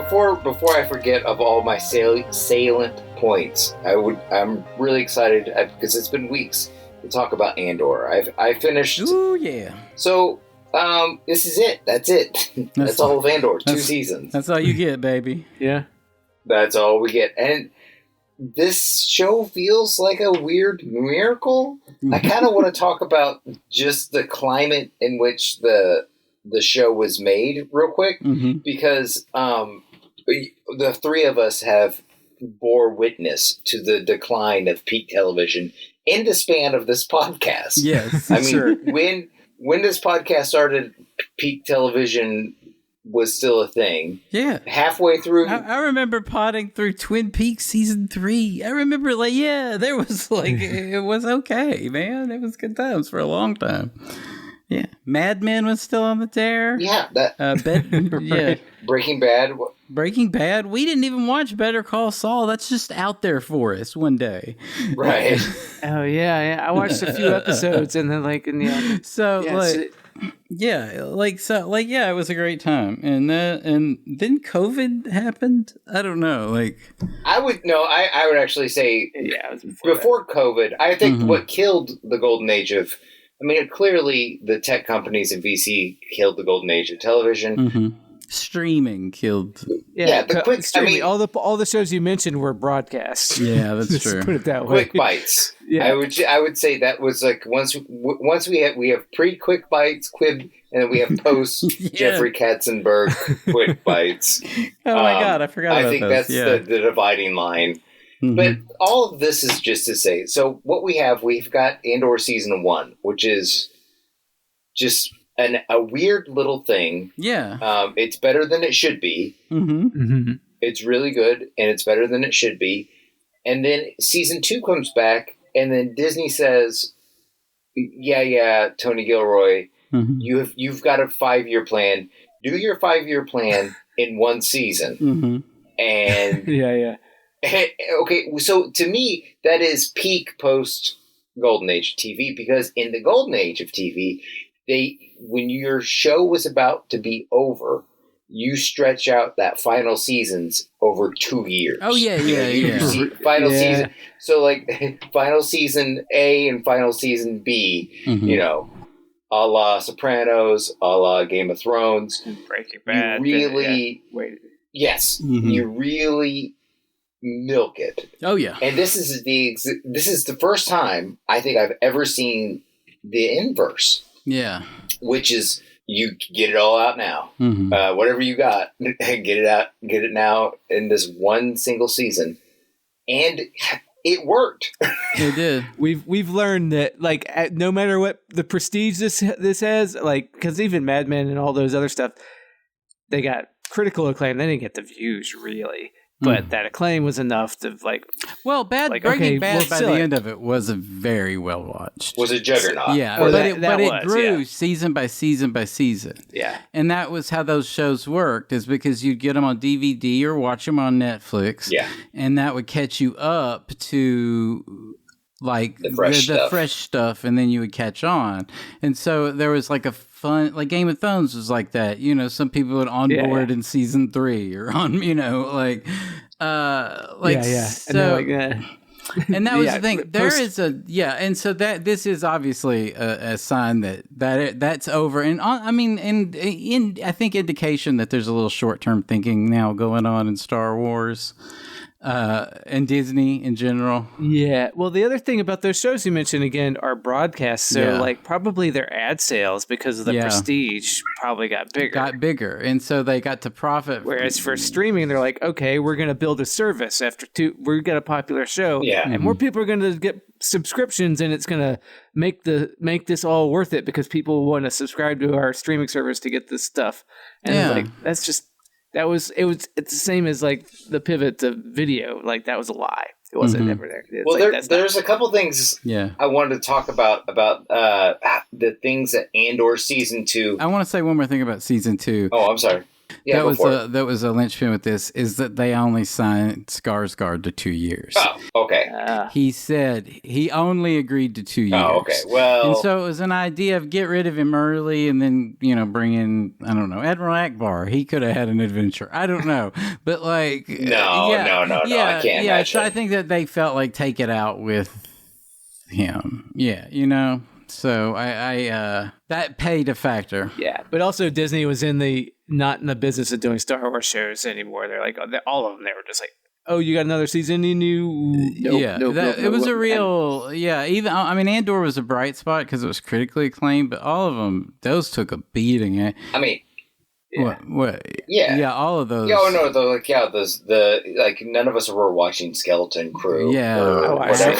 before I forget of all my salient points, I'm really excited because it's been weeks to talk about Andor. I finished. Ooh yeah. So this is it. That's it. That's all of Andor. 2 seasons. That's all you get, baby. Yeah. That's all we get. And this show feels like a weird miracle. I kind of want to talk about just the climate in which the show was made real quick, because the three of us have bore witness to the decline of peak television in the span of this podcast. Yes. I mean, when this podcast started, peak television was still a thing. Yeah. Halfway through. I remember potting through Twin Peaks season 3. I remember there was it was okay, man. It was good times for a long time. Yeah. Mad Men was still on the tear. Yeah. That. Yeah. Breaking Bad. Breaking Bad. We didn't even watch Better Call Saul. That's just out there for us one day. Right. Oh yeah. I watched a few episodes and then it was a great time, and then COVID happened. I don't know, I would actually say it was before COVID. I think what killed the golden age of, clearly the tech companies and VC killed the golden age of television. Streaming killed. The quick streaming. All the shows you mentioned were broadcast. Yeah, that's true. Put it that way. Quick bites. Yeah. I would say that was once we have pre quick bites, Quib, and then we have post Jeffrey Katzenberg quick bites. Oh my God, I forgot about I think those. that's the dividing line. But all of this is just to say, so what we've got Andor season 1, which is just a weird little thing. Yeah. It's better than it should be. It's really good, and it's better than it should be. And then season 2 comes back, and then Disney says, yeah, Tony Gilroy, you've got a 5-year plan. Do your 5-year plan in 1 season. And yeah. Okay, so to me, that is peak post Golden Age of TV, because in the Golden Age of TV, when your show was about to be over, you stretch out that final seasons over 2 years. Oh yeah. Final season. So final season A and final season B, a la Sopranos, a la Game of Thrones. Breaking Bad. You really, you really milk it. Oh yeah. And this is the first time I think I've ever seen the inverse. Yeah. Which is, you get it all out now. Whatever you got, get it out. Get it now in this one single season, and it worked. It did. We've learned that no matter what the prestige this has, because even Mad Men and all those other stuff, they got critical acclaim. They didn't get the views really. But that acclaim was enough to Breaking Bad by the end of it was a very well watched. Was a juggernaut. Yeah, but it grew season by season by season. Yeah, and that was how those shows worked, is because you'd get them on DVD or watch them on Netflix. Yeah, and that would catch you up to the fresh stuff, and then you would catch on. And so there was a fun, Game of Thrones was like that. Some people would onboard in season 3 or on, So, and that was the thing. There is and so this is obviously a sign that's over. And I think indication that there's a little short-term thinking now going on in Star Wars. And Disney in general. Yeah. Well, the other thing about those shows you mentioned again are broadcasts. So probably their ad sales, because of the prestige, probably got bigger. And so they got to profit. Whereas for streaming, they're like, okay, we're going to build a service we've got a popular show. Yeah. And more people are going to get subscriptions, and it's going to make this all worth it, because people want to subscribe to our streaming service to get this stuff. And that's just, it's the same as the pivot to video. That was a lie. It wasn't ever there. It's there's a couple things I wanted to talk about the things that Andor season 2. I want to say one more thing about season 2. Oh, I'm sorry. Yeah, that was a linchpin with this, is that they only signed Skarsgård to 2 years. Oh, okay. He said he only agreed to 2 years. Oh, okay. Well, and so it was an idea of get rid of him early and then, bring in, I don't know, Admiral Akbar. He could have had an adventure. I don't know. But like, no, I can't imagine. So I think that they felt like take it out with him. Yeah, So I that paid a factor. Yeah, but also Disney was not in the business of doing Star Wars shows anymore. They're like all of them. They were just like, "Oh, you got another season? It was a real Even Andor was a bright spot because it was critically acclaimed, but all of them those took a beating. I mean. Yeah. What? Yeah, all of those. None of us were watching Skeleton Crew. Yeah, or whatever.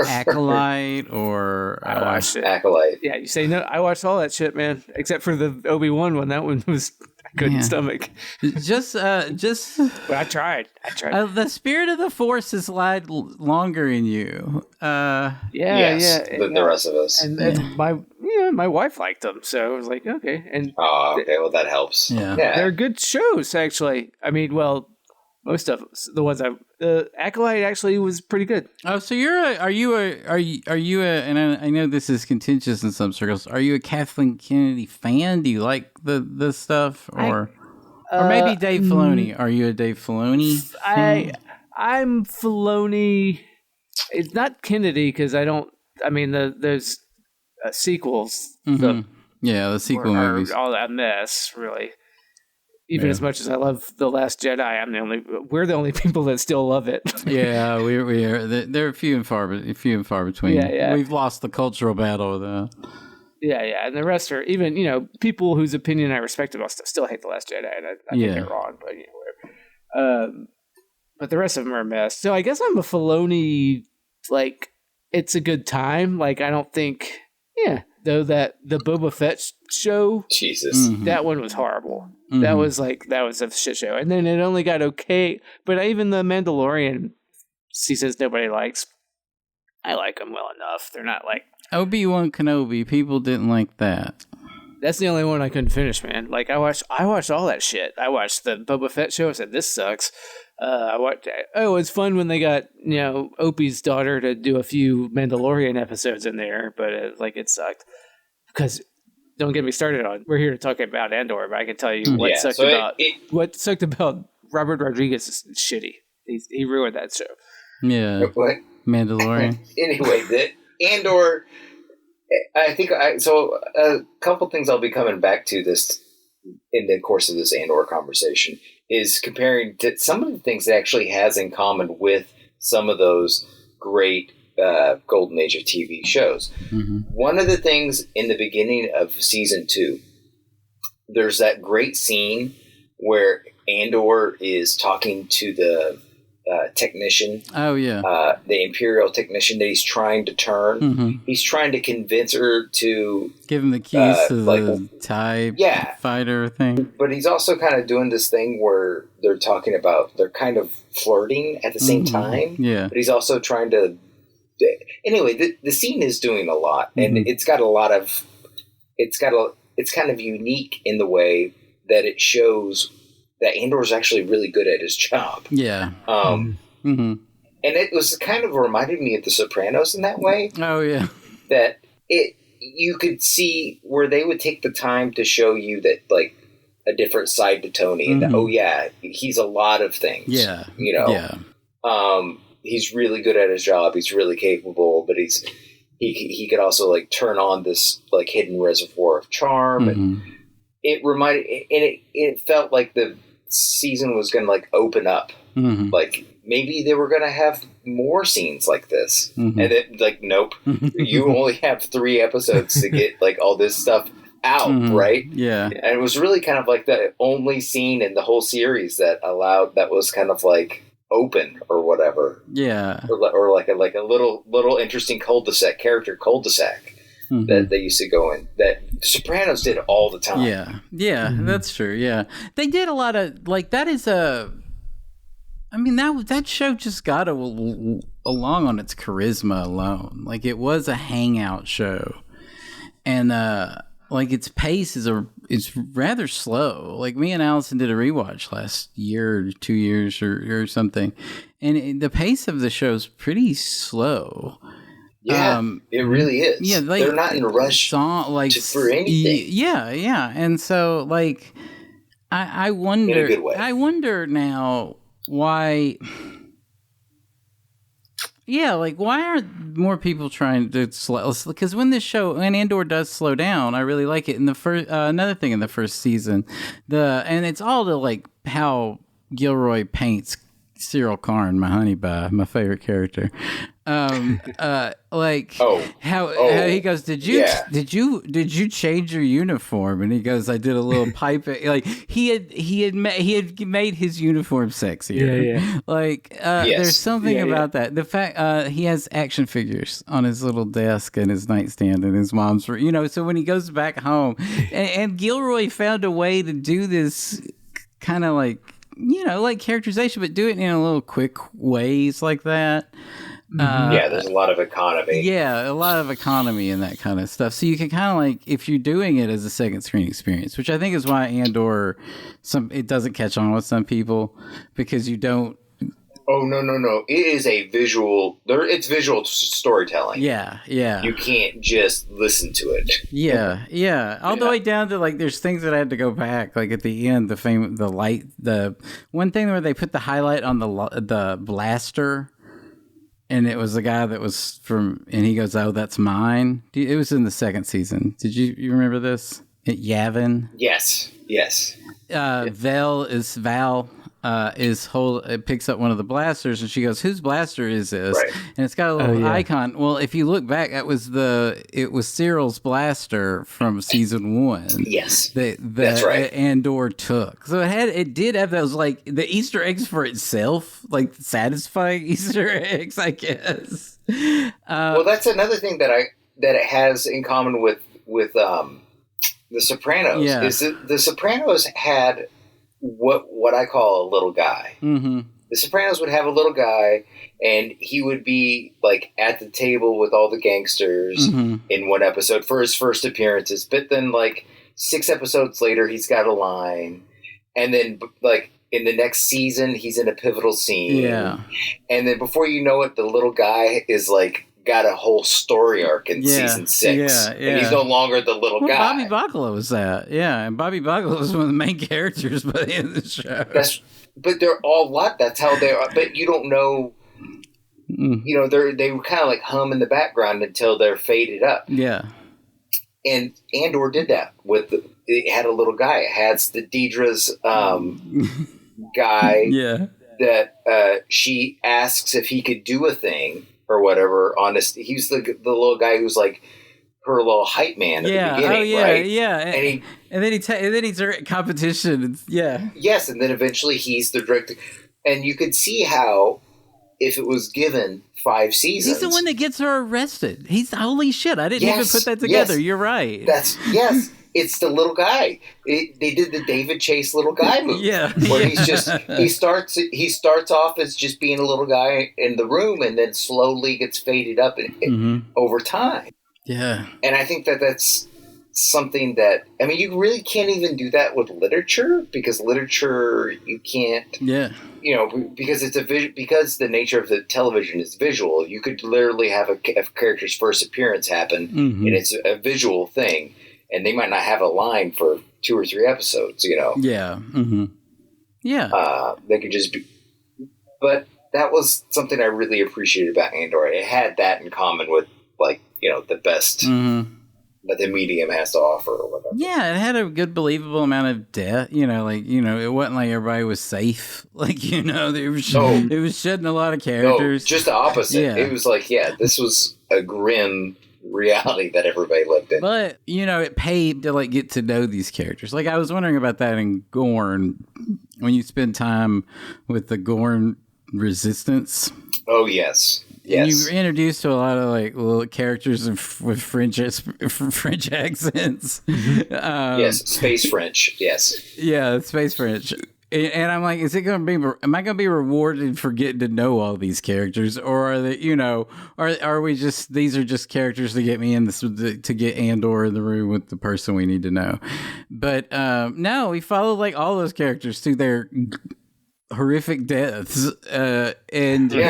Acolyte, or I watched it. Acolyte. Yeah, you say no. I watched all that shit, man, except for the Obi-Wan one. That one was I couldn't stomach. Just. But I tried. The spirit of the Force has lied longer in you. The rest of us. And my wife liked them, so I was like, okay. And okay, well that helps. Yeah. They're good shows, actually. I mean, well, most of the ones Acolyte actually was pretty good. Oh, so are you and I know this is contentious in some circles. Are you a Kathleen Kennedy fan? Do you like the stuff, or maybe Dave Filoni? Are you a Dave Filoni fan? I'm Filoni. It's not Kennedy because I don't. I mean, there's sequels. Mm-hmm. The sequel movies. All that mess, really. Even as much as I love The Last Jedi, we're the only people that still love it. Yeah, we are. They're few and far between. Yeah. We've lost the cultural battle with that. Yeah, and the rest are even people whose opinion I respect about still hate The Last Jedi, and I think they're wrong, but whatever. But the rest of them are a mess. So I guess I'm a Filoni. Like, it's a good time. Like, I don't think. Yeah, though that the Boba Fett show, Jesus, that one was horrible. Mm-hmm. That was a shit show, and then it only got okay. But even the Mandalorian seasons nobody likes. I like them well enough. They're not like Obi-Wan Kenobi. People didn't like that. That's the only one I couldn't finish, man. Like I watched all that shit. I watched the Boba Fett show. I said this sucks. It's fun when they got Opie's daughter to do a few Mandalorian episodes in there, but it sucked because don't get me started on. We're here to talk about Andor, but I can tell you what sucked about Robert Rodriguez is shitty. He ruined that show. Yeah, what? Mandalorian. Anyway, the Andor. I think a couple things I'll be coming back to this in the course of this Andor conversation is comparing to some of the things it actually has in common with some of those great Golden Age of TV shows. Mm-hmm. One of the things in the beginning of season 2, there's that great scene where Andor is talking to the technician. Oh, yeah. The Imperial technician that he's trying to turn. Mm-hmm. He's trying to convince her to give him the keys to the TIE fighter thing. But he's also kind of doing this thing where they're talking about, they're kind of flirting at the same time. Yeah. But he's also trying to. Anyway, the scene is doing a lot, and it's got a lot of. It's kind of unique in the way that it shows that Andor's actually really good at his job. Yeah. And it was kind of reminded me of The Sopranos in that way. Oh, yeah. That you could see where they would take the time to show you that, like, a different side to Tony. And, he's a lot of things. Yeah. He's really good at his job. He's really capable, but he could also, like, turn on this, like, hidden reservoir of charm. And it reminded, and it felt like the season was going to, like, open up. Like, maybe they were going to have more scenes like this. And it, like, nope. You only have 3 episodes to get, like, all this stuff out, right? Yeah. And it was really kind of like the only scene in the whole series that was kind of, like, open or whatever. Yeah. Or like a little interesting cul-de-sac that they used to go in, that Sopranos did all the time. Yeah, that's true. Yeah, they did a lot of, like, that is a. I mean, that show just got along on its charisma alone. Like, it was a hangout show, and like its pace is rather slow. Like me and Allison did a rewatch last year or 2 years or something, and the pace of the show is pretty slow. Yeah, it really is. Yeah, like, they're not in a rush for anything. Yeah, and so like, I wonder. In a good way. I wonder now why. Yeah, like why aren't more people trying to slow? Because when Andor does slow down, I really like it. In the first, another thing in the first season, and it's all to like how Gilroy paints Cyril Karn, my honey bun, my favorite character. Like how he goes, did you change your uniform? And he goes, I did a little pipe. Like he had made his uniform sexier. Yeah. Like there's something about that. The fact he has action figures on his little desk and his nightstand and his mom's, so when he goes back home, and Gilroy found a way to do this kind of like, like characterization, but do it in a little quick ways like that. There's a lot of economy. Yeah, a lot of economy in that kind of stuff. So you can kind of like, if you're doing it as a second screen experience, which I think is why Andor, it doesn't catch on with some people because you don't. Oh, no. It is a visual. It's visual storytelling. Yeah. You can't just listen to it. Yeah. All the way down to like, there's things that I had to go back. Like at the end, the one thing where they put the highlight on the blaster. And it was the guy that was and he goes, "Oh, that's mine." It was in the second season. Did you remember this? At Yavin? Yes. Val picks up one of the blasters, and she goes, "Whose blaster is this?" Right. And it's got a little icon. Well, if you look back, it was Cyril's blaster from season 1. Yes, that's right. Andor took. So it did have those like the Easter eggs for itself, like satisfying Easter eggs, I guess. Well, that's another thing that it has in common with the Sopranos. Yeah. Is that the Sopranos had what I call a little guy. Mm-hmm. The Sopranos would have a little guy, and he would be like at the table with all the gangsters in one episode for his first appearances. But then, like 6 episodes later, he's got a line, and then like in the next season, he's in a pivotal scene. Yeah, and then before you know it, the little guy is like got a whole story arc in season 6. Yeah. And he's no longer the little guy. Bobby Bacala was that. Yeah, and Bobby Bacala was one of the main characters by the end of the show. But they're all that's how they are. But you don't know, they were kind of like hum in the background until they're faded up. Yeah. And Andor did that it had a little guy. It has the Deidre's guy that she asks if he could do a thing or whatever. He's the little guy who's like her little hype man at the beginning, right? Yeah. And then he's at competition. Yes, and then eventually he's the director. And you could see how, if it was given 5 seasons, he's the one that gets her arrested. Holy shit! I didn't even put that together. You're right. It's the little guy. They did the David Chase little guy movie. Where he starts off as just being a little guy in the room, and then slowly gets faded up over time. Yeah. And I think that's something that, I mean, you really can't even do that with literature, because literature, you can't, because because the nature of the television is visual. You could literally have a character's first appearance happen, and it's a visual thing, and they might not have a line for 2 or 3 episodes, Yeah. Mm-hmm. Yeah. They could just be, but that was something I really appreciated about Andor. It had that in common with, like, the best that the medium has to offer or whatever. Yeah, it had a good, believable amount of death. It wasn't like everybody was safe. Like, it was shedding a lot of characters. No, just the opposite. Yeah. It was like, this was a grim reality that everybody lived in. But, it paid to, like, get to know these characters. Like, I was wondering about that in Gorn, when you spend time with the Gorn resistance. Oh, yes. And you were introduced to a lot of like little characters with French accents. Yes, space French. Yes. Yeah, space French. And I'm like, is it going to be? Am I going to be rewarded for getting to know all these characters, or are they, are we just? These are just characters to get me in this to get Andor in the room with the person we need to know. But no, we follow like all those characters through their horrific deaths, and So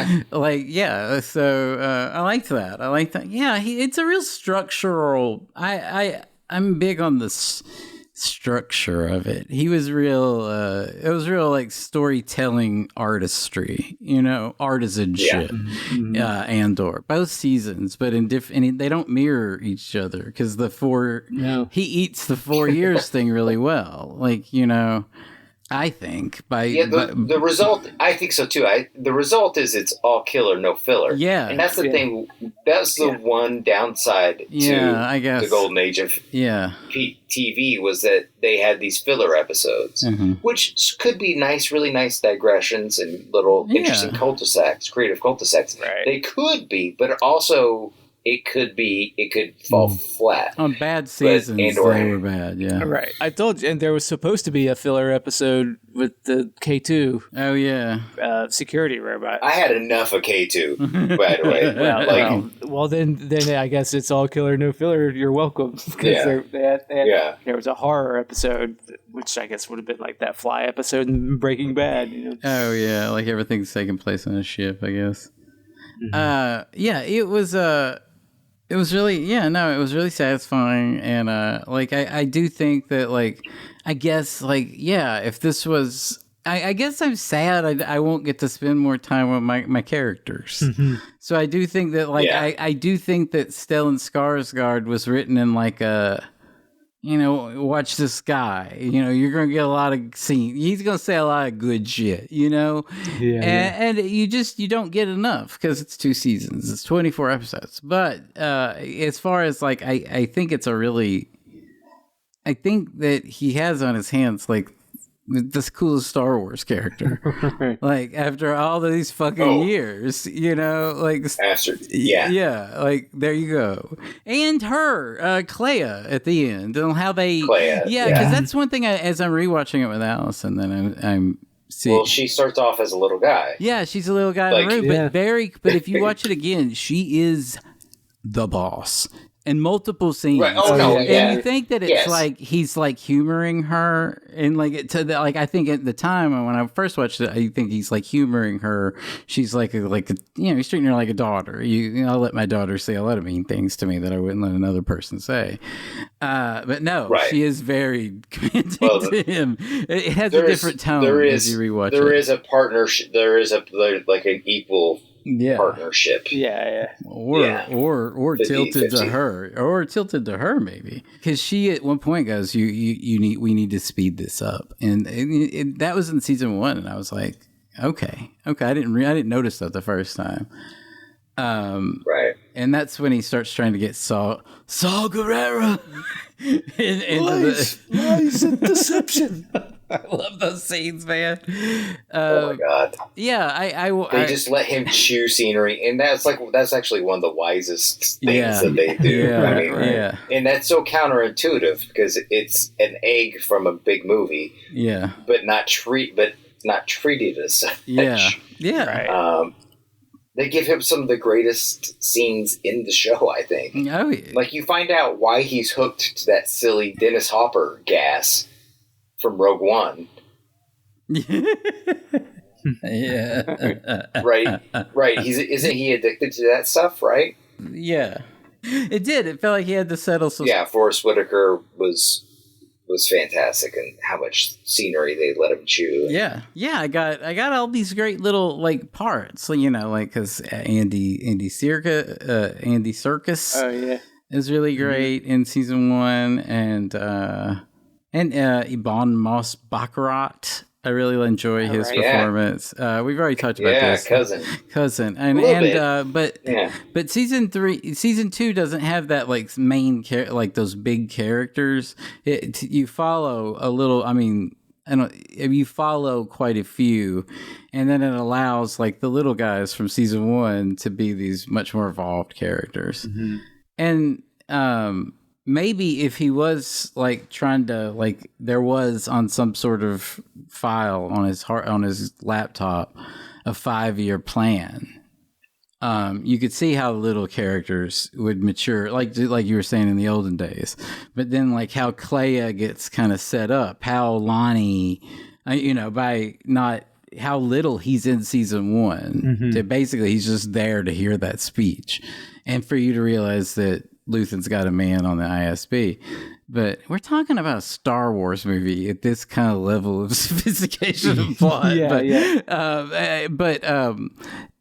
I liked that. Yeah, it's a real structural. I'm big on this structure of it. He was real. It was real like storytelling artistry, artisanship. Andor, both seasons, but in different. They don't mirror each other because he eats the 4 years thing really well. I think the result. I think so too. The result is it's all killer, no filler. Yeah, and that's the thing. That's the one downside to I guess. The golden age of TV was that they had these filler episodes, which could be nice, really nice digressions and little interesting cul-de-sacs, creative cul-de-sacs. Right. They could be, but also. It could fall flat. On bad seasons, they were bad, yeah. Right. I told you, and there was supposed to be a filler episode with the K2. Oh, yeah. Security robot. I had enough of K2, by the way. Well, then I guess it's all killer, no filler. You're welcome. Because there was a horror episode, which I guess would have been like that fly episode in Breaking Bad. Oh, yeah. Like everything's taking place on a ship, I guess. It was really, it was really satisfying. And, I do think that, I guess, if this was, I guess I'm sad I won't get to spend more time with my characters. So I do think that, I do think that Stellan Skarsgård was written in, watch this guy. You're going to get a lot of scenes. He's going to say a lot of good shit, and you don't get enough because it's 2 seasons. It's 24 episodes. But as far as I think it's I think that he has on his hands this coolest Star Wars character. After all of these fucking years, After, there you go. And her, Clea at the end, and how they, because that's one thing as I'm rewatching it with Allison, then I'm seeing. Well, she starts off as a little guy. Yeah, she's a little guy in the room, but if you watch it again, she is the boss. In multiple scenes, right. And you think that it's he's humoring her, and I think at the time when I first watched it, I think he's humoring her. She's he's treating her like a daughter. I'll let my daughter say a lot of mean things to me that I wouldn't let another person say. But no, she is very committed to him. It has a different tone as you rewatch it. There is a partnership. There is an equal. Partnership, or 50, tilted 50. To her, maybe because she at one point goes, we need to speed this up, and that was in season 1, and I was like, okay, I didn't notice that the first time, right, and that's when he starts trying to get Saw Gerrera lies and deception. I love those scenes, man. Oh my god! Yeah, they just let him chew scenery, and that's actually one of the wisest things that they do. And that's so counterintuitive because it's an egg from a big movie. Yeah, but not treated as such. Yeah. They give him some of the greatest scenes in the show, I think. Oh, yeah. You find out why he's hooked to that silly Dennis Hopper gas from Rogue One. Yeah. Right. Isn't he addicted to that stuff, right? Yeah. It did. It felt like he had to settle some... Yeah, Forrest Whitaker was fantastic, and how much scenery they let him chew. Yeah. I got all these great little parts, because Andy Serkis is really great in season 1, and Ibn Moss Baccarat. I really enjoy his performance. We've already talked about this. Cousin, but season 2 doesn't have that main those big characters. You follow a little. I mean, you follow quite a few, and then it allows the little guys from season 1 to be these much more evolved characters. And maybe if he was like trying to like there was on some sort of file on his laptop a 5-year plan. You could see how little characters would mature, like you were saying in the olden days. But then, like how Clea gets kind of set up, how Lonnie, by not how little he's in season 1. To basically, he's just there to hear that speech, and for you to realize that Luthen's got a man on the ISB. But we're talking about a Star Wars movie at this kind of level of sophistication of plot.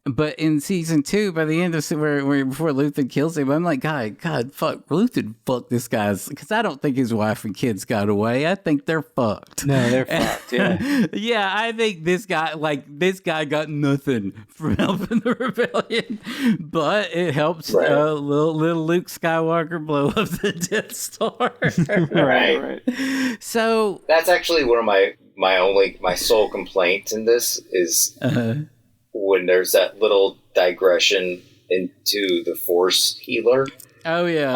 But in season 2, by the end of where before Luthen kills him, I'm like, God, fuck, Luthen fucked this guy's, because I don't think his wife and kids got away. I think they're fucked. No, they're fucked. Yeah, yeah. I think this guy got nothing from helping the rebellion, but it helps little Luke Skywalker blow up the Death Star. right. So that's actually one of my sole complaint in this is. When there's that little digression into the Force healer. Oh yeah.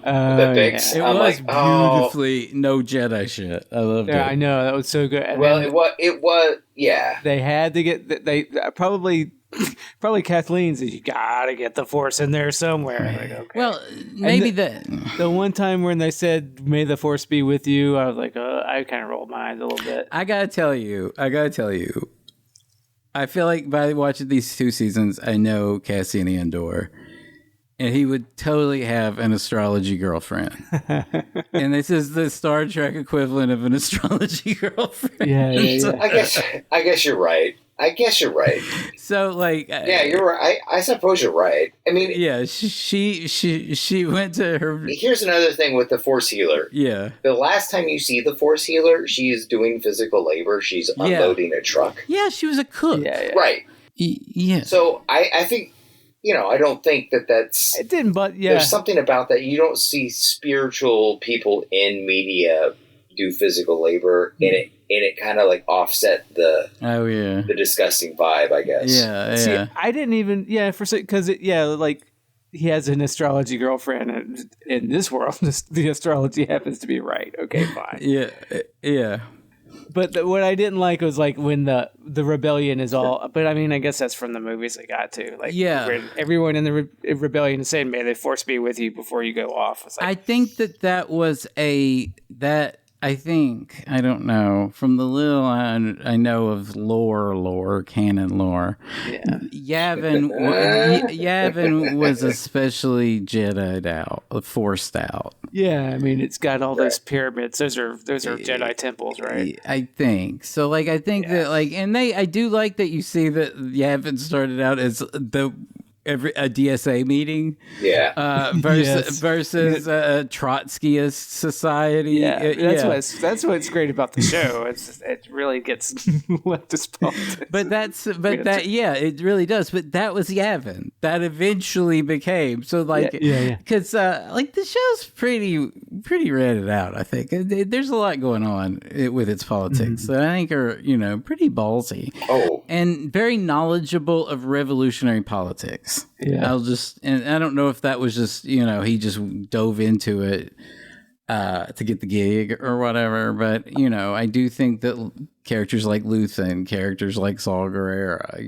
The Bix. It was beautifully no Jedi shit. I loved it. Yeah, I know, that was so good. And well, it was. Yeah. They had to get they probably Kathleen said you gotta get the Force in there somewhere. Like, okay. Well, maybe the one time when they said "May the Force be with you," I was like, I kind of rolled my eyes a little bit. I gotta tell you. I feel like by watching these 2 seasons, I know Cassian Andor, and he would totally have an astrology girlfriend. And this is the Star Trek equivalent of an astrology girlfriend. Yeah. So, I guess you're right. So, like, yeah, you're right. I suppose you're right. I mean, yeah, she went to her. Here's another thing with the Force healer. Yeah, the last time you see the Force healer, she's doing physical labor. She's unloading a truck. Yeah, she was a cook. Yeah. Right. Yeah. So I think, I don't think that's. It didn't, but yeah, there's something about that. You don't see spiritual people in media do physical labor, and it kind of like offset the disgusting vibe, I guess. Yeah. See, I didn't even because like he has an astrology girlfriend, and in this world, the astrology happens to be right. Okay, fine. Yeah. But what I didn't like was like when the rebellion is all. But I mean, I guess that's from the movies. They got to like when everyone in the rebellion is saying, "May the Force be with you" before you go off. It's like, I think that was I think, I don't know, from the little I know of canon lore, Yavin was especially Jedi'd out, forced out. Yeah, I mean, it's got all those pyramids. Those are Jedi temples, right? I think. So, like, I think that, like, and I do like that you see that Yavin started out as a DSA meeting, versus a Trotskyist society. Yeah, that's what's great about the show. It really gets leftist politics. It really does. But that was Yavin. That eventually became because like the show's pretty ratted out. I think there's a lot going on with its politics that I think are pretty ballsy. And very knowledgeable of revolutionary politics. Yeah. And I don't know if that was just, he just dove into it to get the gig or whatever, but I do think that characters like Luthen, characters like Saw Gerrera,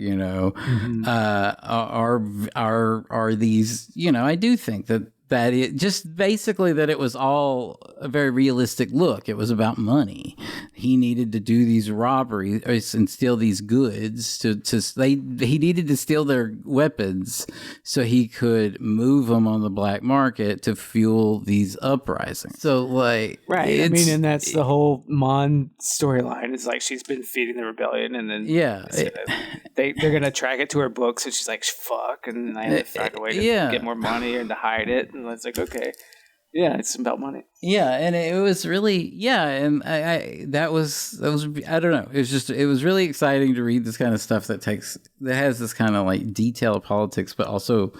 are these, I do think that it just basically that it was all a very realistic look. It was about money. He needed to do these robberies and steal these goods he needed to steal their weapons so he could move them on the black market to fuel these uprisings. So like, right. I mean, and that's the whole Mon storyline is like, she's been feeding the rebellion and then they're going to track it to her books. And she's like, fuck. And I have to find a way to get more money and to hide it. And it's like, okay, yeah, it's about money. Yeah, and it was really, and that was I don't know. It was really exciting to read this kind of stuff that has this kind of like detailed politics, but also,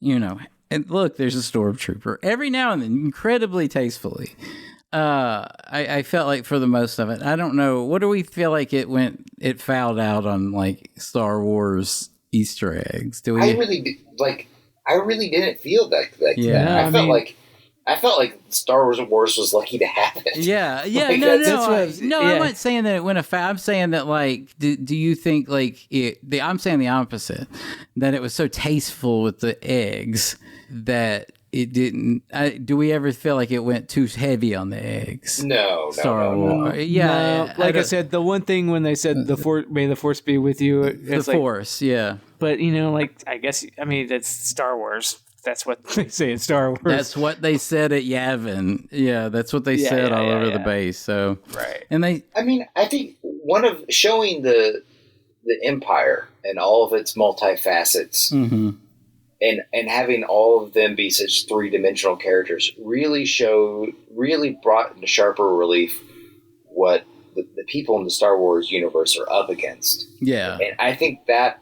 and look, there's a stormtrooper every now and then, incredibly tastefully. I felt like for the most of it, I don't know. What do we feel like it fouled out on like Star Wars Easter eggs? Do we? I really didn't feel that. Yeah, I felt like I felt like Star Wars was lucky to have it. Yeah, Like, I'm not saying that it went afoul. I'm saying that, like, do you think, like, I'm saying the opposite, that it was so tasteful with the eggs that it didn't. Do we ever feel like it went too heavy on the eggs? No. Star Wars. Yeah, no, like I said, the one thing when they said may the Force be with you, it's the Force. Yeah, but like I guess that's Star Wars. That's what they say in Star Wars. That's what they said at Yavin. Yeah, that's what they said all over the base. So right, and I mean, I think one of showing the Empire and all of its multifacets, and having all of them be such 3-dimensional characters really brought into sharper relief what the people in the Star Wars universe are up against. Yeah, and I think that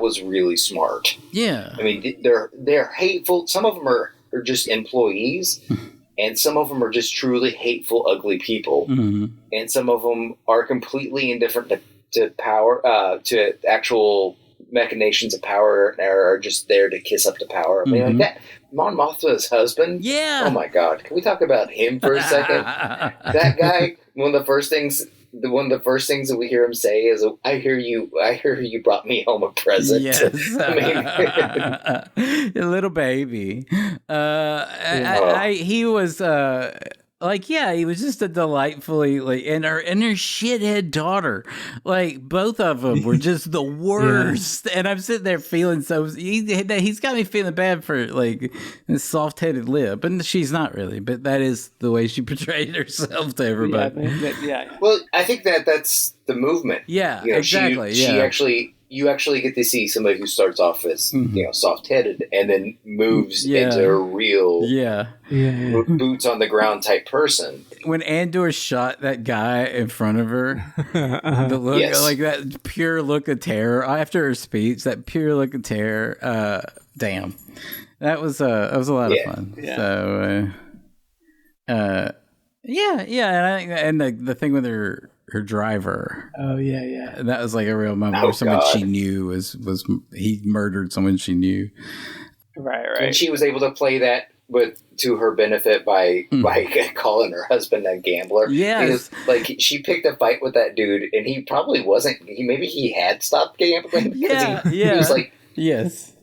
was really smart. Yeah. I mean, they're hateful. Some of them are just employees, and some of them are just truly hateful, ugly people. And some of them are completely indifferent to power, to actual machinations of power, and are just there to kiss up to power. I mean, like that. Mon Mothma's husband. Yeah. Oh my God. Can we talk about him for a second? That guy. One of the first things that we hear him say is, "I hear you brought me home a present." Yes. I mean, a little baby. He was he was just a delightfully and her shithead daughter, like both of them were just the worst. And I'm sitting there feeling he's got me feeling bad for like this soft-headed lip, and she's not really, but that is the way she portrayed herself to everybody. Yeah. Well, I think that's the movement. Yeah, exactly. You actually get to see somebody who starts off as soft-headed and then moves into a real boots on the ground type person. When Andor shot that guy in front of her, the look, like that pure look of terror after her speech, that pure look of terror. Damn, that was a lot of fun. Yeah. So, and the thing with her driver. Oh yeah. That was like a real moment where someone she knew was he murdered someone she knew. Right. And she was able to play that to her benefit by calling her husband a gambler. Yes. Because, like, she picked a fight with that dude, and he probably wasn't. Maybe he had stopped gambling. He was like, yes.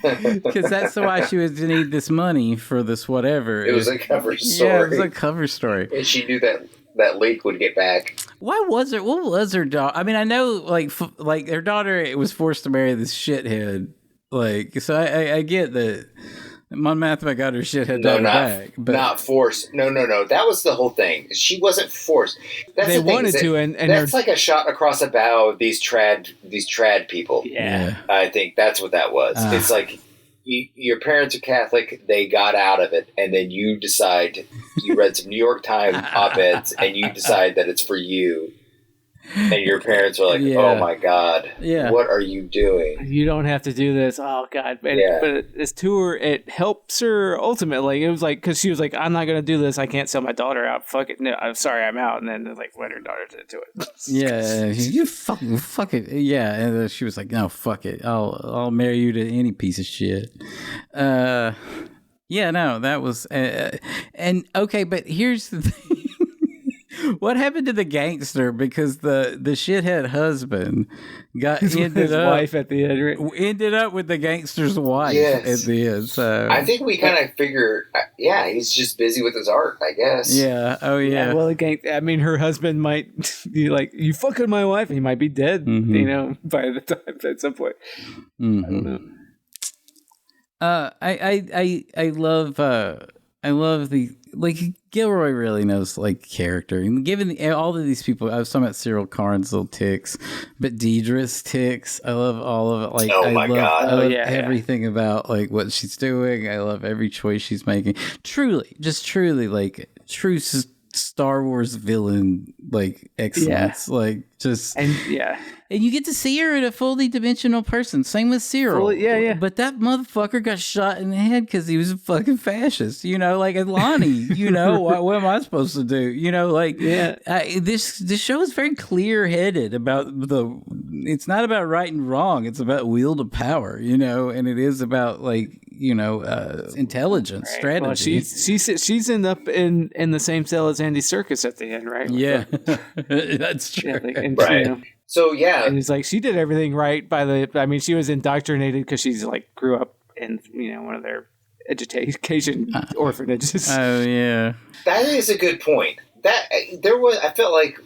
Because that's why she was to need this money for this whatever. It was a cover story. Yeah, it was a cover story. And she knew that leak would get back. What was her daughter? I mean, I know, like her daughter was forced to marry this shithead. Like, so I get that Mon Mothma got her shithead daughter back. But not forced. No. That was the whole thing. She wasn't forced. That's they wanted to, and that's like a shot across the bow of these trad people. Yeah. I think that's what that was. It's like your parents are Catholic, they got out of it, and then you decide, you read some New York Times op-eds, and you decide that it's for you. And your parents are like, "Oh my God, what are you doing? You don't have to do this." Oh God, but this tour, it helps her ultimately. It was like, because she was like, "I'm not gonna do this. I can't sell my daughter out. Fuck it. No, I'm sorry, I'm out." And then like, let her daughter do it. You fuck it. Yeah, and she was like, "No, fuck it. I'll marry you to any piece of shit." That was and okay, but here's the thing. What happened to the gangster? Because the shithead husband ended up with the gangster's wife at the end. So I think we kind of figure, he's just busy with his art, I guess. Yeah. Oh yeah. Well, her husband might be like, "You fucking my wife," and he might be dead. By the time at some point. I don't know. I love the, like, Gilroy really knows, like, character. And given all of these people, I was talking about Cyril Karn's little ticks, but Deidre's ticks, I love all of it. Like, I love everything about, like, what she's doing. I love every choice she's making. Truly, like, true Star Wars villain, like, excellence. Like, just... And you get to see her in a fully dimensional person. Same with Cyril. But that motherfucker got shot in the head because he was a fucking fascist. Like Lonnie. What am I supposed to do? This show is very clear-headed about it's not about right and wrong. It's about wield of power, and it is about, like, intelligence, strategy. Well, she's end up in the same cell as Andy Serkis at the end, right? Yeah, that's true. Right. So yeah, and it's like she did everything right she was indoctrinated because she's like grew up in one of their education orphanages. Oh yeah, that is a good point. I felt like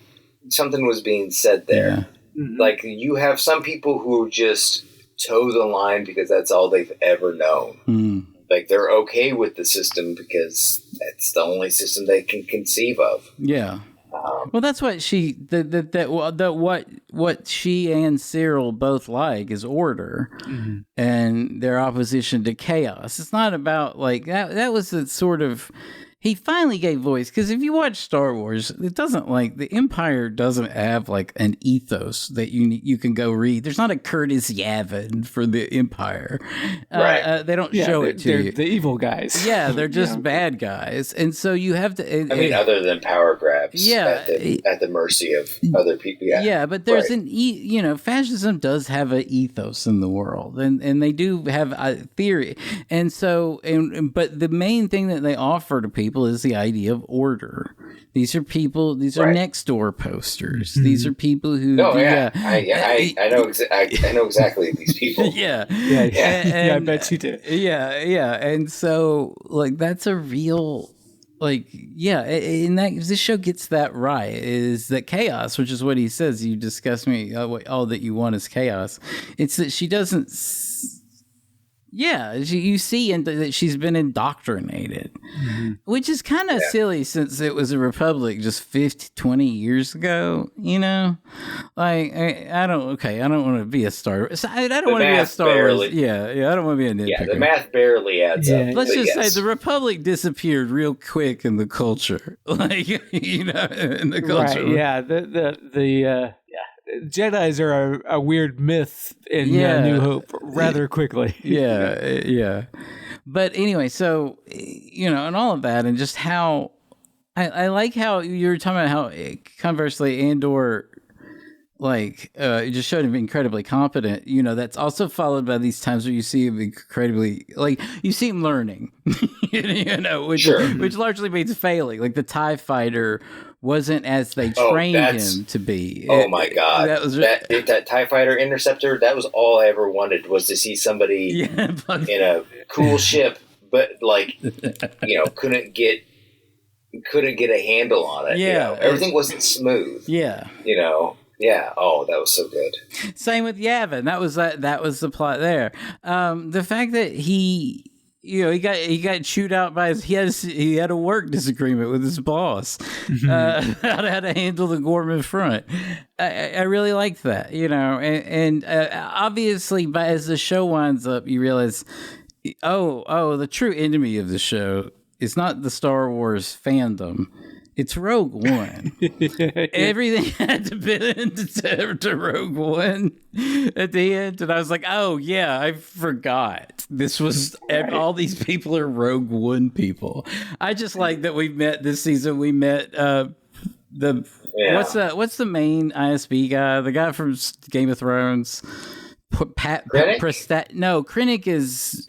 something was being said there. Yeah. Mm-hmm. Like you have some people who just toe the line because that's all they've ever known. Mm. Like they're okay with the system because that's the only system they can conceive of. Yeah. Well, that's what what she and Cyril both like is order, and their opposition to chaos. It's not about like that. That was the sort of. He finally gave voice, because if you watch Star Wars, it doesn't the Empire doesn't have like an ethos that you can go read. There's not a Curtis Yavin for the Empire. Right. They don't show it to you. The evil guys. Yeah, they're just bad guys, and so you have to. Other than power grabs, yeah, at the mercy of other people. Yeah, yeah, but there's fascism does have an ethos in the world, and they do have a theory, and so but the main thing that they offer to people is the idea of order. These are people. These are next door posters. Mm-hmm. These are people who. Oh yeah, I know. I know exactly these people. Yeah. I bet you do. Yeah, and so that's a real. And this show gets that right, is that chaos, which is what he says. You discuss me, all that you want is chaos. It's that she doesn't. Yeah, you see that she's been indoctrinated, which is kind of silly since it was a republic just 20 years ago, I don't want to be a Star Wars. I don't want to be a Star Wars. Yeah, I don't want to be a nitpicker. Yeah, the math barely adds up. Let's just say the republic disappeared real quick in the culture, in the culture. Right, yeah, the Jedis are a weird myth in New Hope rather quickly. Yeah. But anyway, so, and all of that, and just how I like how you were talking about how conversely Andor just showed him incredibly competent. That's also followed by these times where you see him incredibly you see him learning, which largely means failing. Like the TIE fighter wasn't as they trained him to be. Oh my God! That TIE fighter interceptor. That was all I ever wanted, was to see somebody in a cool ship, but couldn't get a handle on it. Yeah, everything wasn't smooth. Yeah, Yeah. Oh, that was so good. Same with Yavin. That was the plot there. The fact that he got chewed out by he had a work disagreement with his boss. How to handle the Gorman front. I really liked that, and obviously, but as the show winds up, you realize, the true enemy of the show is not the Star Wars fandom. It's Rogue One. Everything had to fit into Rogue One at the end. And I was like, oh, yeah, I forgot. This was, all these people are Rogue One people. I just like that this season, we met what's the main ISB guy? The guy from Game of Thrones? Krennic is...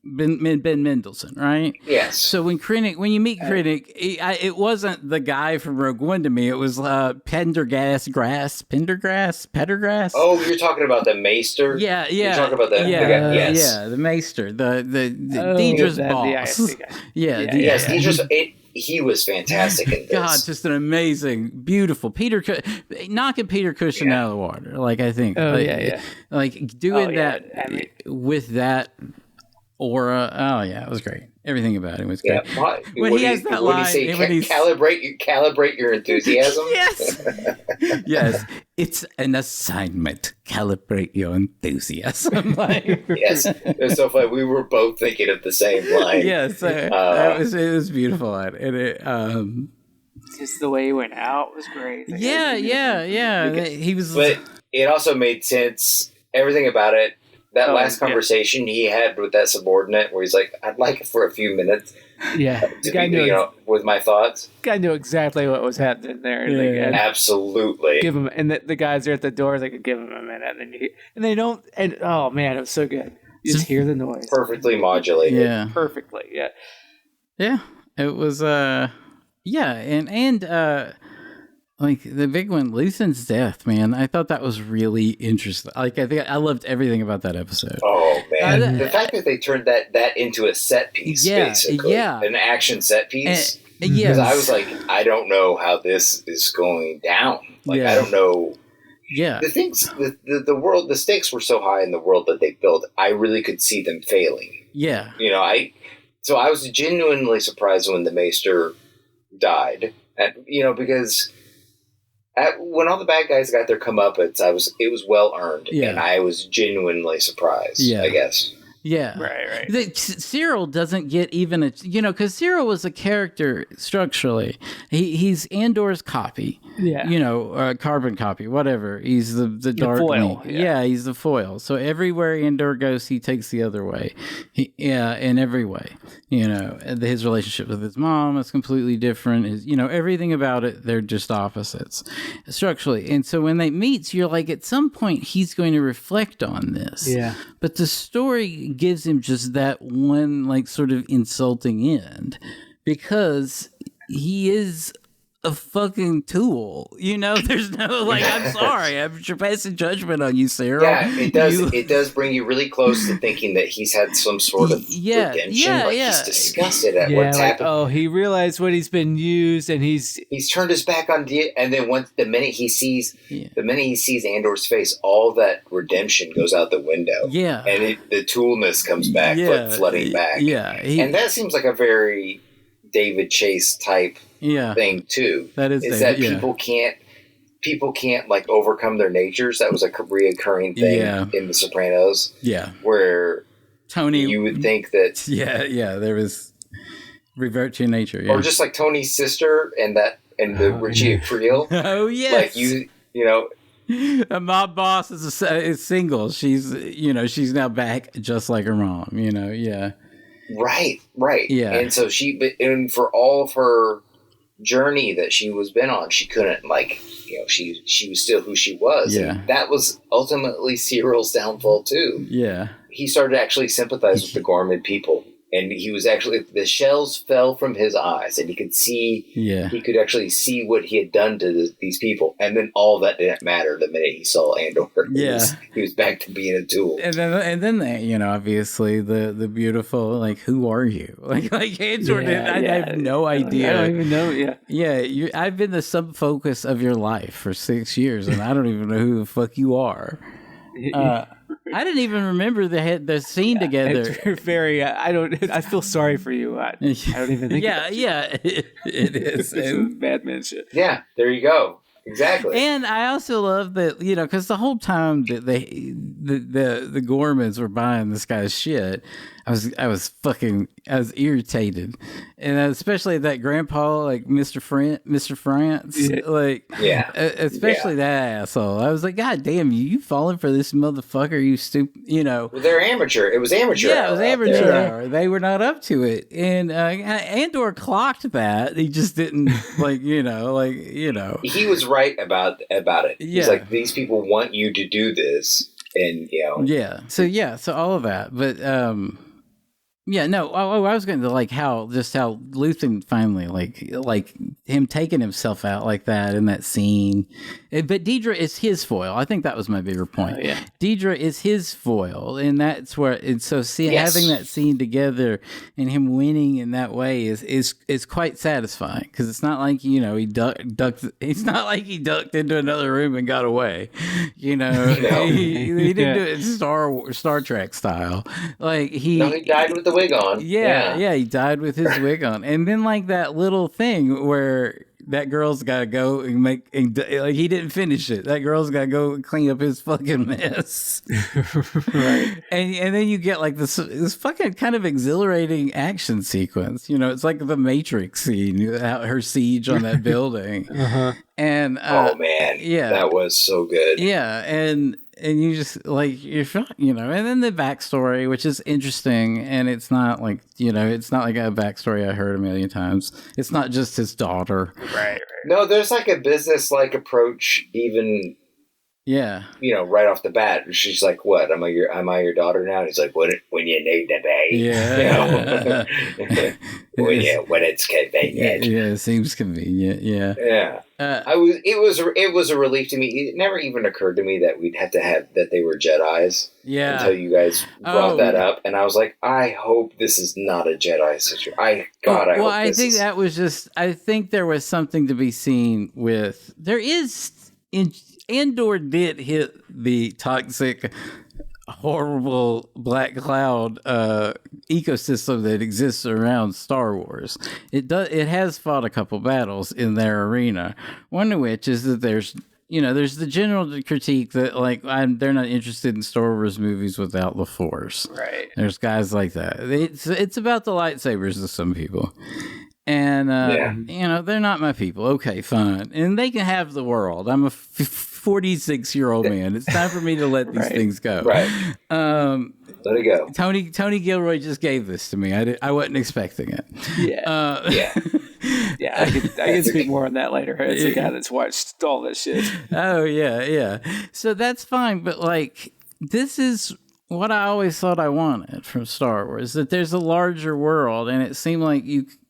Ben Mendelsohn, right? Yes. So when you meet Krennic, it wasn't the guy from Rogue One to me. It was Pendergast. Oh, you're talking about the Maester? Yeah. You're talking about the guy? Yes. Yeah, the Maester, the Deidre's boss. Yes, Deidre's. He was fantastic in this. God, just an amazing, beautiful knocking Peter Cushing out of the water. I think. Doing that with that aura. Oh yeah, it was great. Everything about him was great. Yeah, when he has that line, calibrate your enthusiasm. Yes, yes, it's an assignment. Calibrate your enthusiasm. Yes, it's so funny. We were both thinking of the same line. Yes, it was beautiful, and it. Just the way he went out was great. Yeah. He was, but it also made sense. Everything about it. That last conversation he had with that subordinate, where he's like, "I'd like it for a few minutes." Yeah, to be, with my thoughts. The guy knew exactly what was happening there. Yeah. Absolutely. Give him, and the guys are at the door. They could give him a minute, and they don't. And oh man, it was so good. You just hear the noise. Perfectly modulated. Yeah. Perfectly, yeah. Yeah. It was, like the big one, Luthen's death, man. I thought that was really interesting. Like, I think I loved everything about that episode. Oh man, the fact that they turned that into a set piece, basically, an action set piece. Because I was like, I don't know how this is going down. Like, I don't know. Yeah. The things, the world, the stakes were so high in the world that they built. I really could see them failing. Yeah. So I was genuinely surprised when the Maester died, because. When all the bad guys got their comeuppance, it was well earned, and I was genuinely surprised. I guess. Yeah, right. Cyril doesn't get even because Cyril was a character structurally. He's Andor's copy. Yeah, carbon copy, whatever. He's the dark foil. Yeah, he's the foil. So everywhere Andor goes, he takes the other way. In every way. His relationship with his mom is completely different. Everything about it, they're just opposites structurally. And so when they meet, you're like, at some point, he's going to reflect on this. Yeah. But the story gives him just that one, like, sort of insulting end, because he is a fucking tool. There's no, like, I'm sorry, I'm passing judgment on you, Sarah. Yeah, it does. It does bring you really close to thinking that he's had some sort of redemption. He's disgusted at what's happened. Oh, he realized what he's been used, and he's turned his back on and then the minute he sees Andor's face, all that redemption goes out the window. Yeah, and the toolness comes back, flooding back. Yeah, and that seems like a very David Chase type thing too. That is that people can't like overcome their natures. That was a reoccurring thing in The Sopranos. Yeah, where Tony, you would think that there was revert to nature, or just like Tony's sister and the Richie Aprile. Oh yes, like a mob boss is single. She's now back just like her mom. Right. Yeah. And so and for all of her journey that she was been on, she couldn't she was still who she was. Yeah. And that was ultimately Cyril's downfall too. Yeah. He started to actually sympathize with the Gorman people. And he was actually, the shells fell from his eyes, and he could see, he could actually see what he had done to these people. And then all that didn't matter the minute he saw Andor. He was back to being a tool. And then obviously the beautiful, like, who are you? Like Andor I have no idea. I don't even know. Yeah. I've been the sub focus of your life for 6 years, and I don't even know who the fuck you are. I didn't even remember the scene together. It's very. I feel sorry for you. I don't even think. It is. It's bad man shit. Yeah, there you go. Exactly. And I also love that, because the whole time that the Gormans were buying this guy's shit, I was irritated, and especially that grandpa, like Mr. France, especially that asshole. I was like, God damn you falling for this motherfucker, you stupid, Well, they're amateur. It was amateur. Yeah, it was amateur hour. They were not up to it, and Andor clocked that. He just didn't He was right about it. Yeah. He's like, these people want you to do this, and So all of that, but I was going to like how Luthen finally like him taking himself out like that in that scene. But Deidre is his foil. I think that was my bigger point. Deidre is his foil, and that's where. And so having that scene together and him winning in that way is quite satisfying, because it's not like he ducked. It's not like he ducked into another room and got away. He didn't do it Star Trek style. Like he died with the wig on. Yeah, he died with his wig on, and then like that little thing where that girl's got to go and like he didn't finish it. That girl's got to go clean up his fucking mess. Right. And then you get like this fucking kind of exhilarating action sequence. It's like the Matrix scene, her siege on that building. And oh man, that was so good. Yeah, and you just like you're and then the backstory, which is interesting, and it's not like it's not like a backstory I heard a million times. It's not just his daughter, right. No, there's like a business like approach even Yeah. Right off the bat, she's like, "What? Am I your daughter now?" And he's like, when you need to be." Yeah. When it's convenient. Yeah, it seems convenient. Yeah. Yeah. It was a relief to me. It never even occurred to me that we'd have to have that they were Jedis. Yeah. Until you guys brought that up, and I was like, I hope this is not a Jedi situation. I think that was just. I think there was something to be seen with. Andor did hit the toxic, horrible black cloud ecosystem that exists around Star Wars. It has fought a couple battles in their arena. One of which is that there's the general critique that they're not interested in Star Wars movies without the Force. Right. There's guys like that. It's about the lightsabers to some people. And, they're not my people. Okay, fine. And they can have the world. I'm a 46-year-old man. It's time for me to let these things go. Right. Let it go. Tony Gilroy just gave this to me. I wasn't expecting it. Yeah. Yeah, I can speak more on that later. As a guy that's watched all this shit. Oh, yeah. So that's fine. But, this is what I always thought I wanted from Star Wars, that there's a larger world. And it seemed like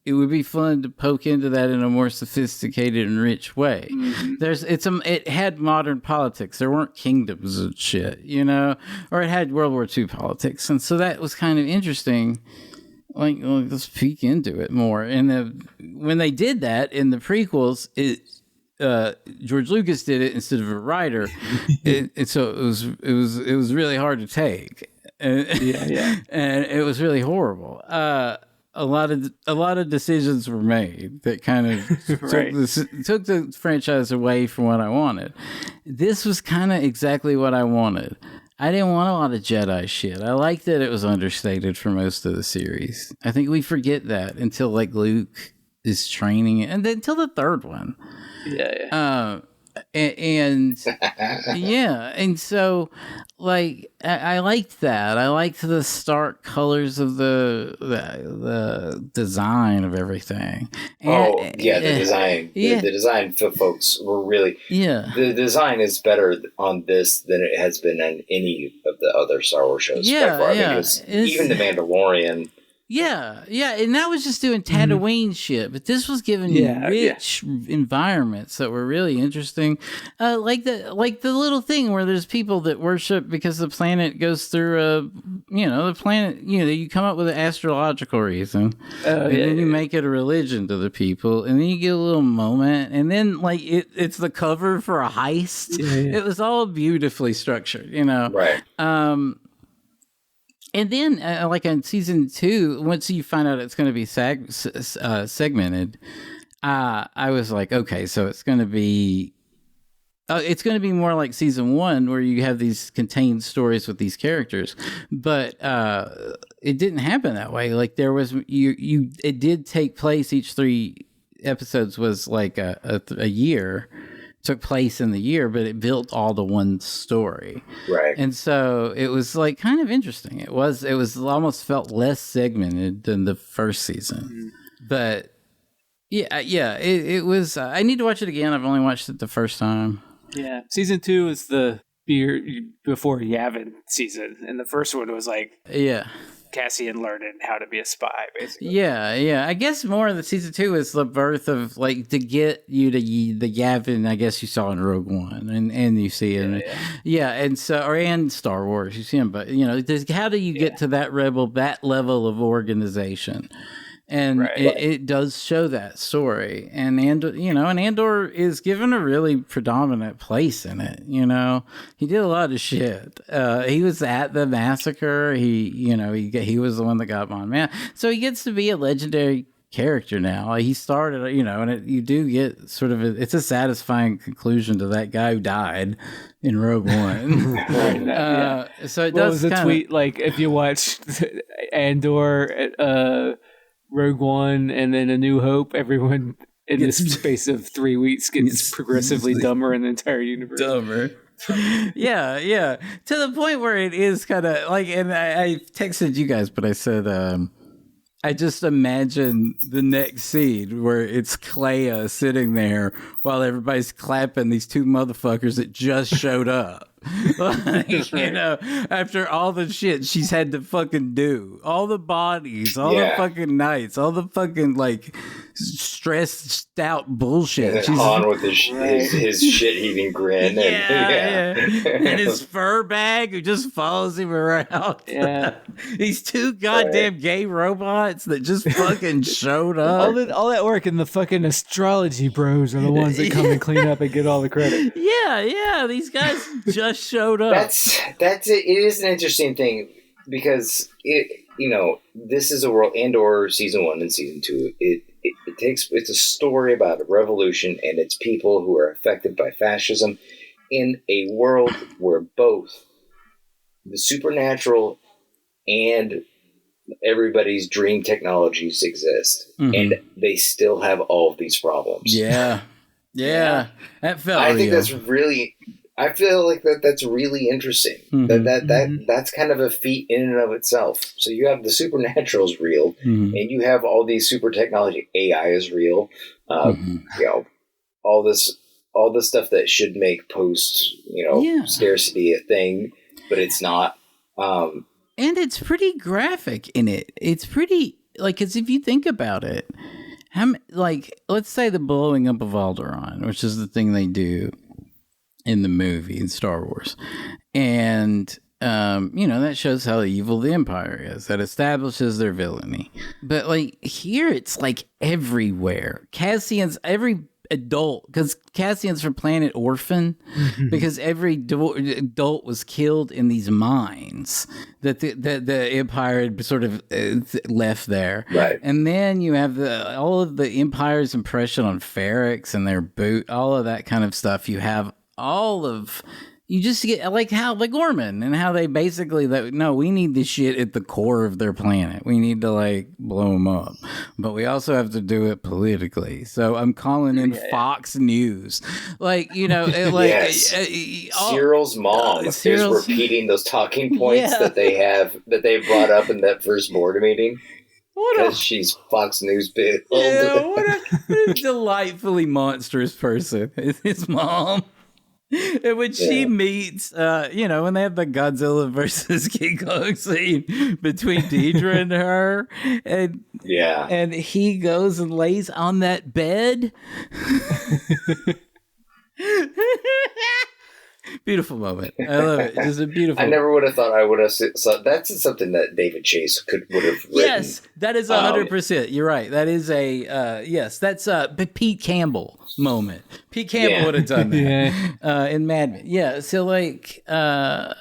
it would be fun to poke into that in a more sophisticated and rich way. Mm-hmm. It had modern politics. There weren't kingdoms and shit, or it had World War II politics. And so that was kind of interesting. Let's peek into it more. And when they did that in the prequels, George Lucas did it instead of a writer. So it was really hard to take. And it was really horrible. A lot of decisions were made that kind of took the franchise away from what I wanted. This was kind of exactly what I wanted. I didn't want a lot of Jedi shit. I liked that it was understated for most of the series. I think we forget that until Luke is training it, and then until the third one. Yeah. And so I liked that. I liked the stark colors of the design of everything. The design. The design for folks were really the design is better on this than it has been on any of the other Star Wars shows. Because even the Mandalorian. Yeah, and that was just doing Tatooine shit, but this was giving you rich environments that were really interesting. Like the little thing where there's people that worship because the planet goes through the planet, you come up with an astrological reason, and then you make it a religion to the people, and then you get a little moment, and then it's the cover for a heist. It was all beautifully structured, Right. And then, in season 2, once you find out it's going to be segmented, I was like, okay, so it's going to be more like season 1, where you have these contained stories with these characters. But it didn't happen that way. There was it did take place. Each 3 episodes was a year. Took place in the year, but it built all to one story. Right. And so it was kind of interesting. It was almost felt less segmented than the first season. But it was, I need to watch it again. I've only watched it the first time. Yeah. Season 2 is the beer before Yavin season. And the first one was Cassian learning how to be a spy, basically. Yeah. I guess more of the season 2 is the birth of to get you to the Yavin. I guess you saw in Rogue One, and you see it. And so and Star Wars, you see him. But how do you get to that level of organization? And it does show that story. And Andor is given a really predominant place in it. He did a lot of shit. He was at the massacre. He was the one that got Mon Man. So he gets to be a legendary character now. He started, and you do get sort of it's a satisfying conclusion to that guy who died in Rogue One. So it does. What was the tweet if you watch Andor? Rogue One and then A New Hope, everyone in the space of 3 weeks gets progressively dumber in the entire universe. Dumber. Yeah. To the point where it is kind of and I texted you guys, but I said, I just imagine the next scene where it's Clea sitting there while everybody's clapping these two motherfuckers that just showed up. Like, you know, after all the shit she's had to fucking do, all the bodies, all the fucking nights, all the fucking like stressed out bullshit. And then Han with his shit-heaving grin. And his fur bag who just follows him around. Yeah. These two goddamn gay robots that just fucking showed up. All that work and the fucking astrology bros are the ones that come and clean up and get all the credit. Yeah. These guys just showed up. That's it. It is an interesting thing because this is a world. Andor season 1 and season 2. It's a story about a revolution and it's people who are affected by fascism in a world where both the supernatural and everybody's dream technologies exist, and they still have all of these problems. Yeah. That felt. I think that's really. I feel like that's really interesting. That's kind of a feat in and of itself. So you have the supernatural's real, and you have all these super technology. AI is real. All this stuff that should make post scarcity a thing, but it's not. And it's pretty graphic in it. It's pretty because if you think about it, let's say the blowing up of Alderaan, which is the thing they do in the movie in Star Wars, and that shows how evil the Empire is. That establishes their villainy. But here it's everywhere. Every adult, because Cassian's from planet Orphan, because every adult was killed in these mines that the Empire had sort of left there. Right. And then you have all of the Empire's impression on Ferrex and their boot, all of that kind of stuff. You have you just get like Orman and how they basically we need this shit at the core of their planet. We need to blow them up, but we also have to do it politically. So I'm calling in Fox News, Cyril's mom is repeating those talking points that they brought up in that first board meeting. Because she's Fox News big. Yeah, what a delightfully monstrous person is his mom. And when she meets, when they have the Godzilla versus King Kong scene between Deidre and her, and he goes and lays on that bed. Beautiful moment. I love it. Just a beautiful. I never would have thought I would have. So that's something that David Chase would have written. Yes, that is 100%. You're right. That is a that's a Pete Campbell moment. Pete Campbell would have done that in Mad Men. Yeah. So what a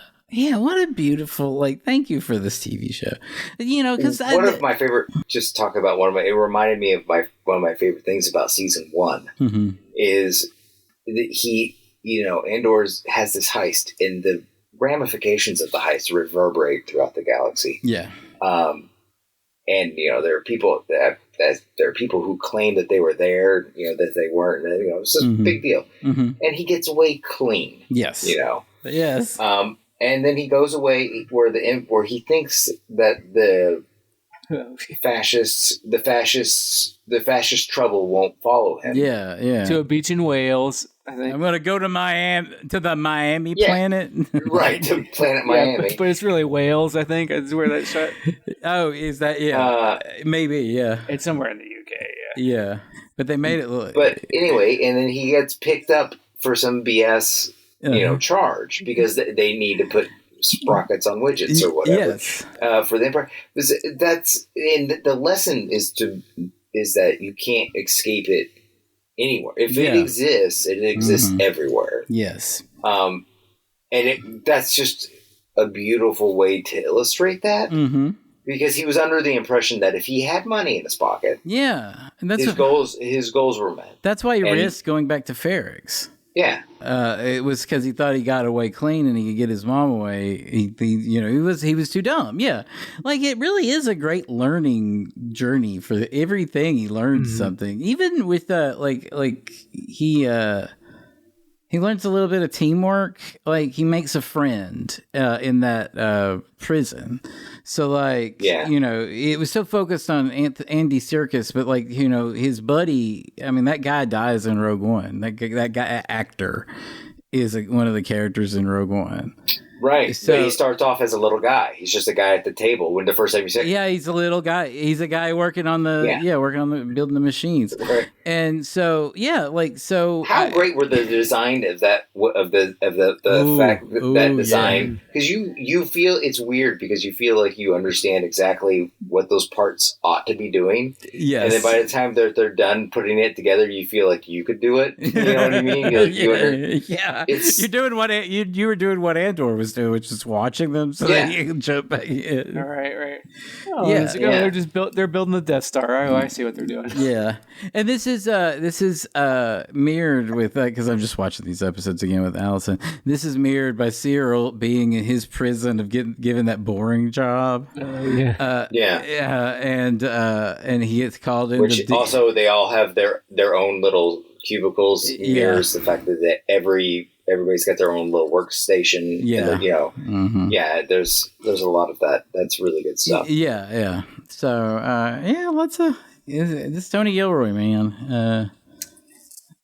beautiful thank you for this TV show. Because one of my favorite. Just talk about one of my. It reminded me of one of my favorite things about season 1 is that he. Andor has this heist, and the ramifications of the heist reverberate throughout the galaxy. Yeah. And there are people who claim that they were there, that they weren't. And, it's a big deal. And he gets away clean. Yes. Yes. And then he goes away where he thinks that the fascist trouble won't follow him. Yeah. To a beach in Wales. I'm going to go to the Miami planet. Right, to planet Miami. But it's really Wales, I think, is where that's shot. Oh, is that? Yeah. Maybe, yeah. It's somewhere in the UK, Yeah. But they made it look. But anyway, and then he gets picked up for some BS, charge because they need to put sprockets on widgets or whatever for the Empire. The lesson is that you can't escape it anywhere. If it exists everywhere. Yes. And that's just a beautiful way to illustrate that. Because he was under the impression that if he had money in his pocket, and that's his goals were met. That's why he risked going back to Ferrex. Yeah. It was because he thought he got away clean and he could get his mom away. He was too dumb. Yeah. It really is a great learning journey for everything. He learned something, even with he He learns a little bit of teamwork. Like, he makes a friend in that prison. So, like, you know, it was so focused on Andy Serkis, but, like, you know, his buddy, I mean, that guy dies in Rogue One. That guy, actor, is one of the characters in Rogue One. Right. So he starts off as a little guy. He's just a guy at the table when the first time you say. Yeah, he's a little guy. He's a guy working on building the machines. Right. And so, how great were the design of that that design? Because you feel it's weird because you feel like you understand exactly what those parts ought to be doing. Yes. And then by the time they're done putting it together, you feel like you could do it. You know what I mean? You're doing what you were doing what Andor was doing, which is watching them so that you can jump back in. All right. Oh, they're just they're building the Death Star. Oh, I see what they're doing. Yeah, and this is mirrored with because I'm just watching these episodes again with Allison. This is mirrored by Cyril being in his prison of given that boring job. And he gets called in. Which also they all have their own little cubicles. Mirrors the fact that everybody's got their own little workstation. There's a lot of that. That's really good stuff. Yeah. So lots of this Tony Gilroy, man.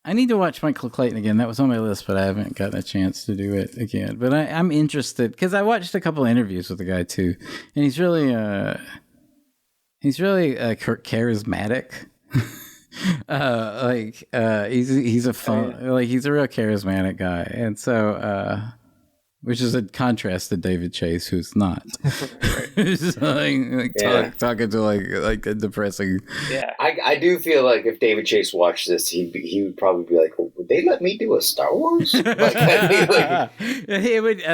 I need to watch Michael Clayton again. That was on my list, but I haven't gotten a chance to do it again. But I'm interested because I watched a couple of interviews with the guy too, and he's really charismatic. He's a fun, he's a real charismatic guy, and so which is a contrast to David Chase, who's not. He's talking to like a depressing. Yeah, I do feel like if David Chase watched this, he would probably be like, "Would they let me do a Star Wars?" He would.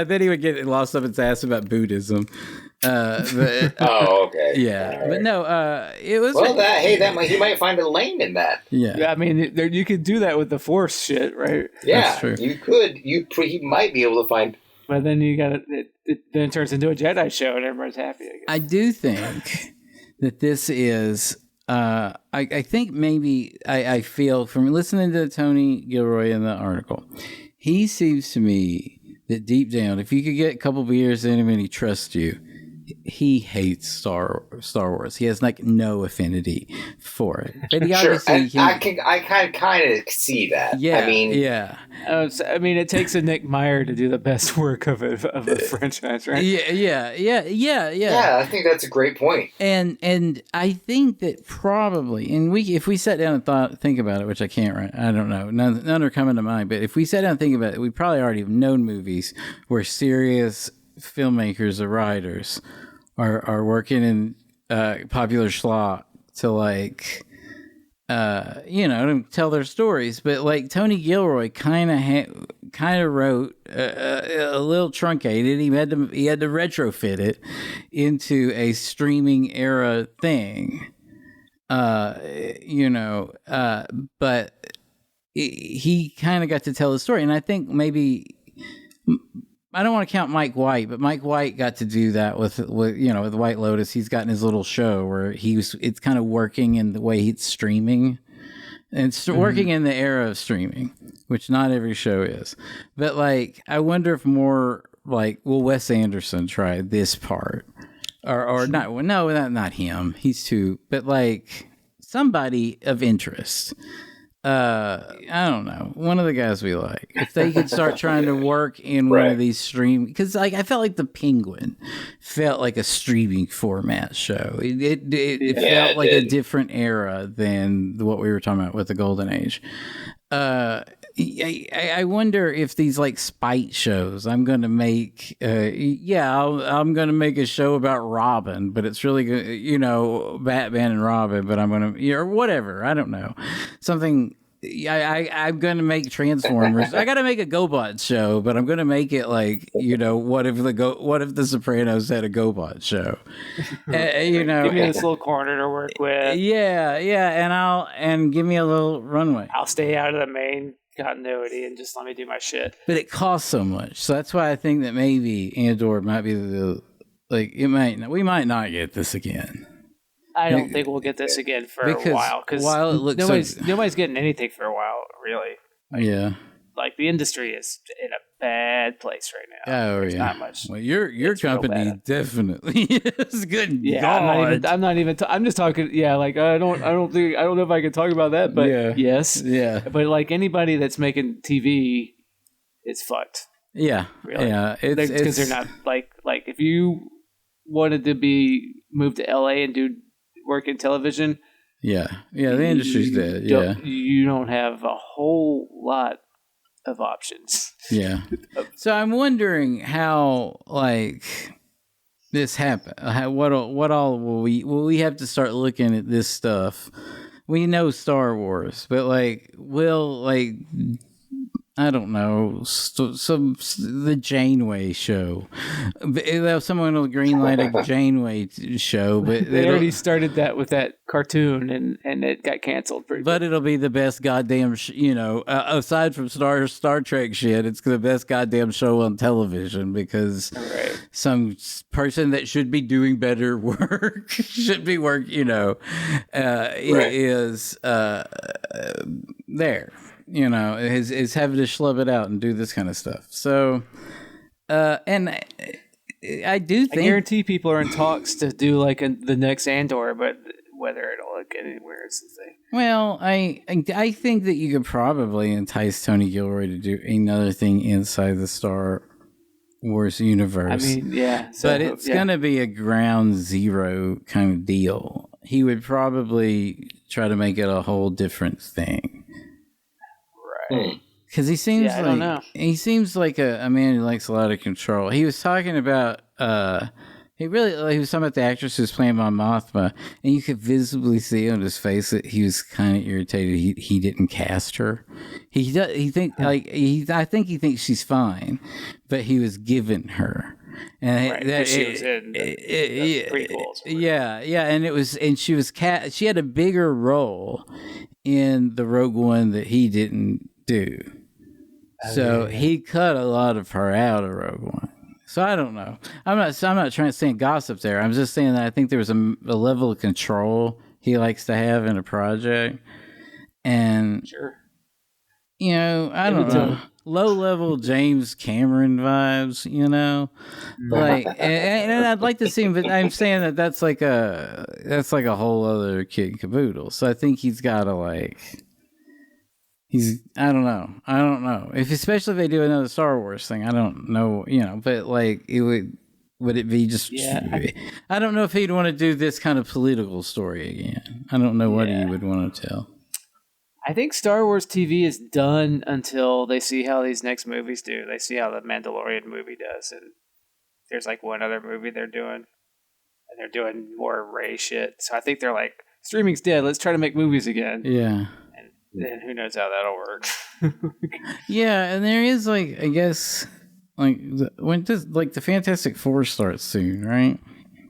Then he would get lost up his ass about Buddhism. Okay. Yeah, right. But no, it was. Well, he might find a lane in that. Yeah, I mean, you could do that with the Force shit, right? Yeah, that's true. You could. He might be able to find. But then you got it. Then it turns into a Jedi show, and everybody's happy. I do think that this is. I think maybe I feel from listening to Tony Gilroy in the article, he seems to me that deep down, if you could get a couple beers in him and he trusts you, he hates Star Wars. He has like no affinity for it. But he obviously I kind of see that. Yeah, I mean, it takes a Nick Meyer to do the best work of a franchise, right? Yeah. Yeah, I think that's a great point. And I think that probably, and if we sat down and think about it, which I can't, I don't know, none are coming to mind. But if we sat down and think about it, we probably already have known movies where serious filmmakers or writers are working in popular schlock to to tell their stories, but like Tony Gilroy kind of wrote a little truncated. He had to retrofit it into a streaming era thing, but he kind of got to tell the story, and I think maybe. I don't want to count Mike White, but Mike White got to do that with White Lotus. He's gotten his little show where it's kind of working in the way he's streaming. And it's working in the era of streaming, which not every show is. But I wonder if more will Wes Anderson try this part or not? No, not him. He's too, but somebody of interest. I don't know. One of the guys we like. If they could start trying to work in one of these stream, because I felt like The Penguin felt like a streaming format show. It felt like a different era than what we were talking about with the Golden Age. I wonder if these spite shows I'm going to make. I'm going to make a show about Robin, but it's really Batman and Robin. But I'm going to or whatever. I don't know something. I'm going to make Transformers. I got to make a GoBot show, but I'm going to make it what if the Sopranos had a GoBot show? Give me this little corner to work with. Yeah, and give me a little runway. I'll stay out of the main continuity and just let me do my shit. But it costs so much, so that's why I think that maybe Andor might be we might not get this again. I don't think we'll get this again for a while because while it looks nobody's getting anything for a while, really. Yeah. like the industry is in a bad place right now. Oh, There's yeah. not much. Well, your company definitely is. Good Yeah, God. I'm not even. I'm just talking. Yeah, like I don't know if I can talk about that, but yes, yeah. But like anybody that's making TV, it's fucked. Yeah, Really. yeah. It's because they're not like if you wanted to move to LA and do work in television. Yeah, the industry's dead. Yeah, you don't have a whole lot of options. Yeah. So I'm wondering how this happened. What all will we have to start looking at this stuff? We know Star Wars, but I don't know, the Janeway show. Someone will greenlight a Janeway show, but they already started that with that cartoon, and it got canceled. But it'll be the best goddamn, aside from Star Trek shit, it's the best goddamn show on television because some person that should be doing better work is there. Is having to schlub it out and do this kind of stuff. So, and I guarantee people are in talks to do the next Andor, but whether it'll look anywhere is the thing. Well, I think that you could probably entice Tony Gilroy to do another thing inside the Star Wars universe. I mean, yeah. But it's going to be a ground zero kind of deal. He would probably try to make it a whole different thing. Because he seems I don't know. He seems like a man who likes a lot of control. He was talking about he was talking about the actress who's playing Mon Mothma, and you could visibly see on his face that he was kind of irritated he didn't cast her. I think he thinks she's fine, but he was given her. And she was in the prequels. And she was she had a bigger role in the Rogue One that he didn't do. So he cut a lot of her out of Rogue One. So I don't know. I'm not trying to say gossip there. I'm just saying that I think there was a level of control he likes to have in a project. And sure. I don't know. Low-level James Cameron vibes, and I'd like to see him, but I'm saying that's like a whole other kid and caboodle. So I think he's got to I don't know. Especially if they do another Star Wars thing, I don't know, but would it be just, I don't know if he'd want to do this kind of political story again. I don't know what he would want to tell. I think Star Wars TV is done until they see how these next movies do. They see how the Mandalorian movie does, and there's one other movie they're doing, and they're doing more Rey shit. So I think they're like, streaming's dead. Let's try to make movies again. Yeah. And who knows how that'll work. Yeah, and there is I guess when does the Fantastic Four starts soon, right?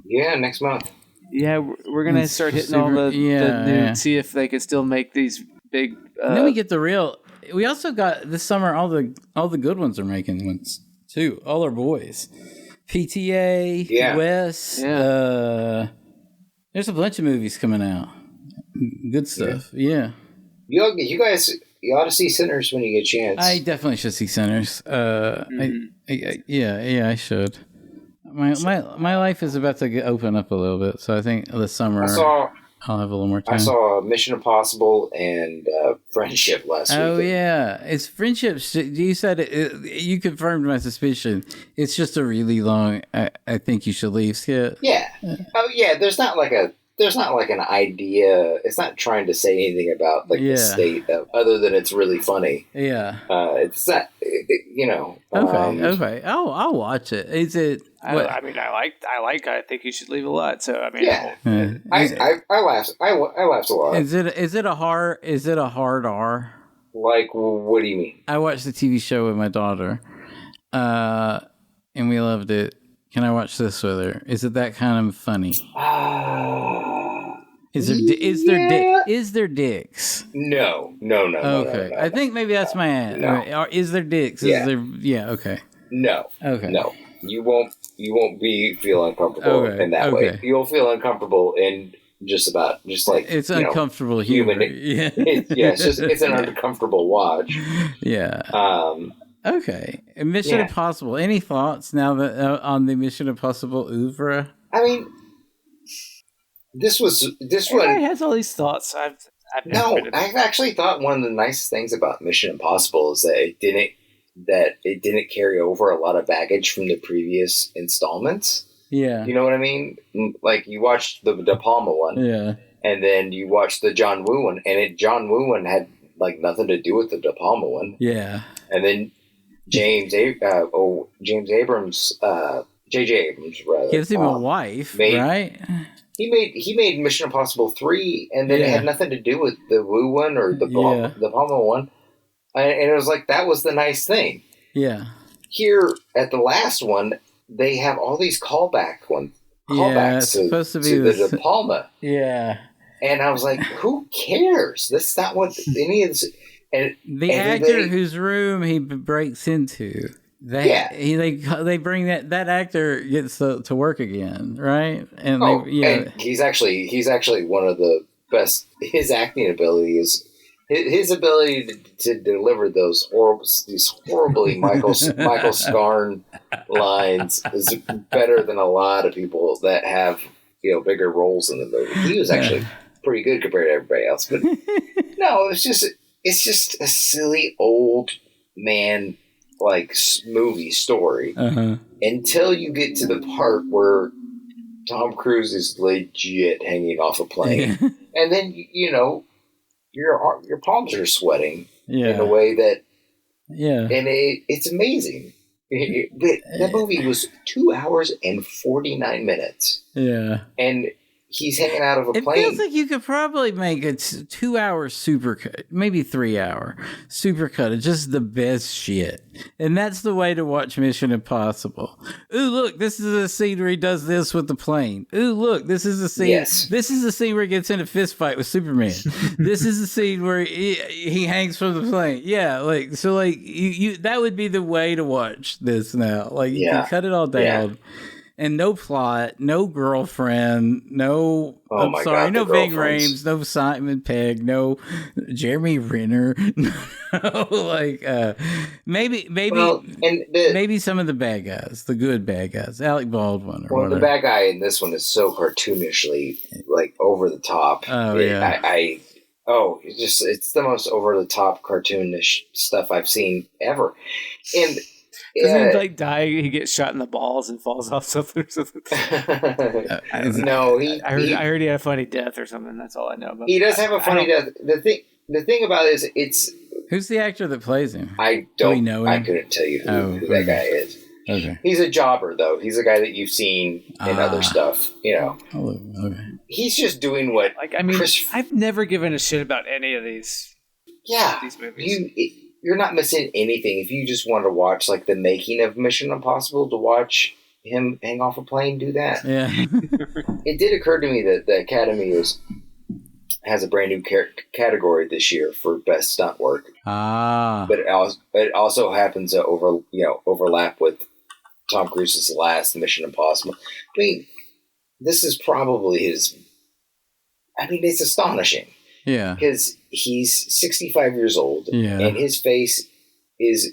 Yeah, next month. Yeah, we're gonna start hitting all the new, see if they could still make these big. And then we get the real. We also got this summer. All the good ones are making ones too. All our boys, PTA, Wes. Yeah. There's a bunch of movies coming out. Good stuff. Yeah. You guys, you ought to see Sinners when you get a chance. I definitely should see Sinners. I should. My life is about to open up a little bit, so I think this summer I'll have a little more time. I saw Mission Impossible and Friendship last week. Oh yeah, it's Friendship. You said you confirmed my suspicion. It's just a really long. I think you should leave skit. Yeah. Oh yeah. There's not an idea. It's not trying to say anything about the state other than it's really funny. Yeah. It's not. Okay. I'll watch it. Is it? I think you should leave a lot. So I mean, I laughed. I laughed a lot. Is it a hard R? What do you mean? I watched the TV show with my daughter, and we loved it. Can I watch this with her? Is it that kind of funny? Is there dicks? No. Okay, I think maybe that's my aunt. No. Is there dicks? Yeah. Okay. No. Okay. No. You won't be feel uncomfortable in that way. You'll feel uncomfortable in just like it's uncomfortable humor. Yeah, it's an uncomfortable watch. Yeah. Okay. And Mission Impossible. Any thoughts now that on the Mission Impossible oeuvre? I mean, this one has all these thoughts. I've actually thought one of the nicest things about Mission Impossible is that it didn't carry over a lot of baggage from the previous installments. Yeah. You know what I mean? Like, you watched the De Palma one. Yeah. And then you watched the John Woo one. And John Woo one had, like, nothing to do with the De Palma one. Yeah. And then James Abrams, J.J. Abrams, rather. Gives him a wife, right? He made Mission Impossible 3, and then it had nothing to do with the Woo one or the Palma one. And it was like, that was the nice thing. Yeah. Here, at the last one, they have all these callbacks supposed to be the De Palma. Yeah. And I was like, who cares? That's not what any of this... And the actor whose room he breaks into... They bring that actor gets to work again, right? And and he's actually one of the best. His acting ability is his ability to deliver these horribly Michael Scarn lines is better than a lot of people that have bigger roles in the movie. He was actually pretty good compared to everybody else, but no, it's just a silly old man like movie story until you get to the part where Tom Cruise is legit hanging off a plane, and then your palms are sweating in a way that and it's amazing. That movie was 2 hours and 49 minutes. Yeah, and he's hanging out of a plane. It feels like you could probably make a 2 hour supercut, maybe 3 hour supercut of just the best shit. And that's the way to watch Mission Impossible. Ooh, look, this is a scene where he does this with the plane. Ooh, look, this is a scene. Yes. This is the scene where he gets in a fist fight with Superman. This is the scene where he hangs from the plane. Yeah, like so, like you that would be the way to watch this now. Like you can cut it all down. Yeah. And no plot, no girlfriend, no no Ving Rhames, no Simon Pegg, no Jeremy Renner, maybe some of the bad guys, the good bad guys, Alec Baldwin or whatever. The bad guy in this one is so cartoonishly like over the top. Oh it's the most over the top cartoonish stuff I've seen ever. And doesn't he die? He gets shot in the balls and falls off something or something. No, I heard he had a funny death or something. That's all I know about. He does have a funny death. The thing about it is, who's the actor that plays him? I don't. Do we know him? I couldn't tell you who that guy is. Okay, he's a jobber though. He's a guy that you've seen in other stuff. Okay. He's just doing what. I've never given a shit about any of these. Yeah, these movies. You're not missing anything if you just want to watch like the making of Mission Impossible. To watch him hang off a plane, do that. Yeah. It did occur to me that the Academy has a brand new category this year for best stunt work. But it also happens to overlap with Tom Cruise's last Mission Impossible. I mean, this is probably his. I mean, it's astonishing. Yeah. Because he's 65 years old, and his face is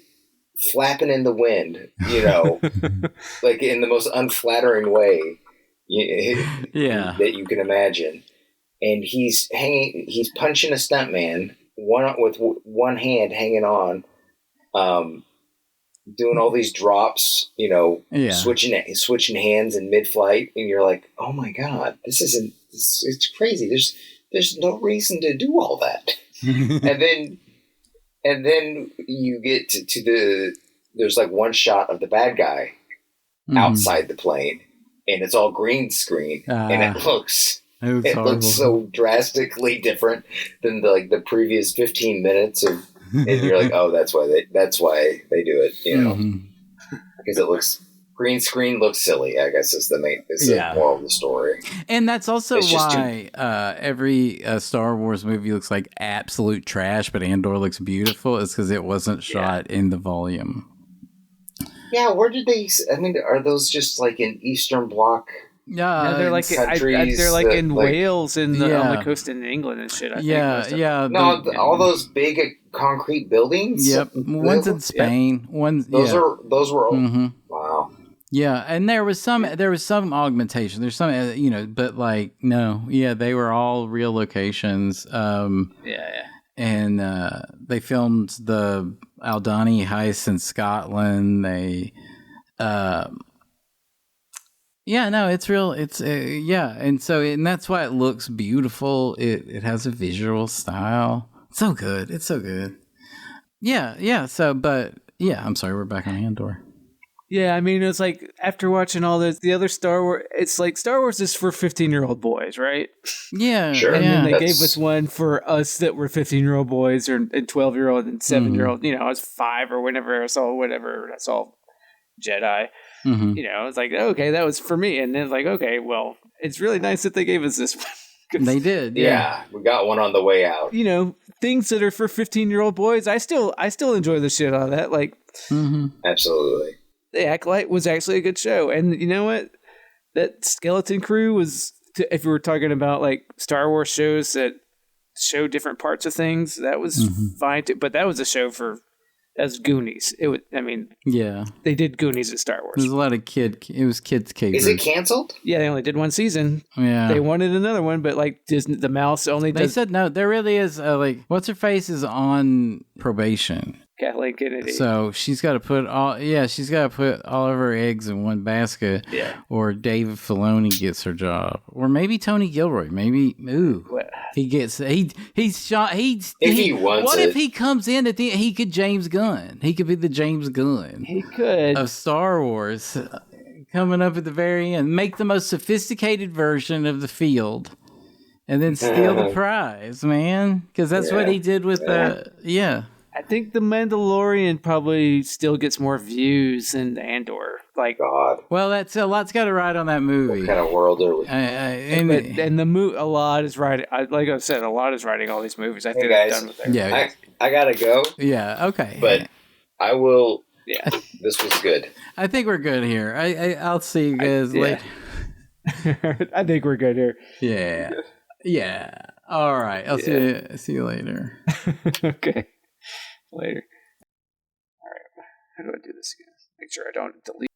flapping in the wind, like in the most unflattering way that you can imagine. And he's punching a stuntman with one hand hanging on, doing all these drops, switching hands in mid-flight, and you're like, oh my God, it's crazy. There's no reason to do all that. and then you get to there's like one shot of the bad guy outside the plane, and it's all green screen, and it looks so drastically different than the previous 15 minutes of, and you're like, oh, that's why they do it, because it looks. Green screen looks silly, I guess, is the moral of the story. And that's also why every Star Wars movie looks like absolute trash, but Andor looks beautiful. It's because it wasn't shot in the volume. Yeah, where did they... I mean, are those just like an Eastern Bloc they're like they're like in Wales and on the coast in England and shit. I think No, all those big concrete buildings. Yep, one's in Spain. Those were wow. Yeah, and there was some augmentation. There's some but like no, they were all real locations. And they filmed the Aldani heist in Scotland. They it's real. It's and that's why it looks beautiful. It has a visual style. So good. It's so good. Yeah. So, but yeah, I'm sorry. We're back on Andor. Yeah, I mean, it's like after watching all the other Star Wars, it's like Star Wars is for 15-year-old boys, right? Yeah, sure. And then they gave us one for us that were 15-year-old boys and 12-year-old and 7-year-old. I was 5 or whenever I saw Jedi. It's like, okay, that was for me. And then it's like, okay, well, it's really nice that they gave us this one. They did. Yeah, we got one on the way out. Things that are for 15-year-old boys, I still enjoy the shit out of that. Like, absolutely. The Acolyte was actually a good show. And you know what? That Skeleton Crew was, if we were talking about like Star Wars shows that show different parts of things, that was fine too. But that was a show that's Goonies. They did Goonies at Star Wars. There's a lot of it was kids' capers. Is it canceled? Yeah, they only did one season. Yeah. They wanted another one, but like Disney, the mouse only They said no, there really is what's her face is on probation. Kathleen Kennedy. So she's got to put all of her eggs in one basket. Yeah. Or David Filoni gets her job, or maybe Tony Gilroy. Maybe he gets he's shot. If he wants what it. if he comes in at the he could James Gunn? He could be the James Gunn. He could of Star Wars coming up at the very end, make the most sophisticated version of the field. And then steal the prize, man, because that's what he did with I think The Mandalorian probably still gets more views than Andor. Like, God. Well, that's a lot's got to ride on that movie. What kind of world are we? And a lot is riding. Like I said, a lot is riding all these movies. I think they're done with it. Yeah, I gotta go. Yeah, okay. But I will. Yeah, this was good. I think we're good here. I'll see you guys later. I think we're good here. Yeah. All right. I'll see you later. Okay. Later. All right. How do I do this again? Make sure I don't delete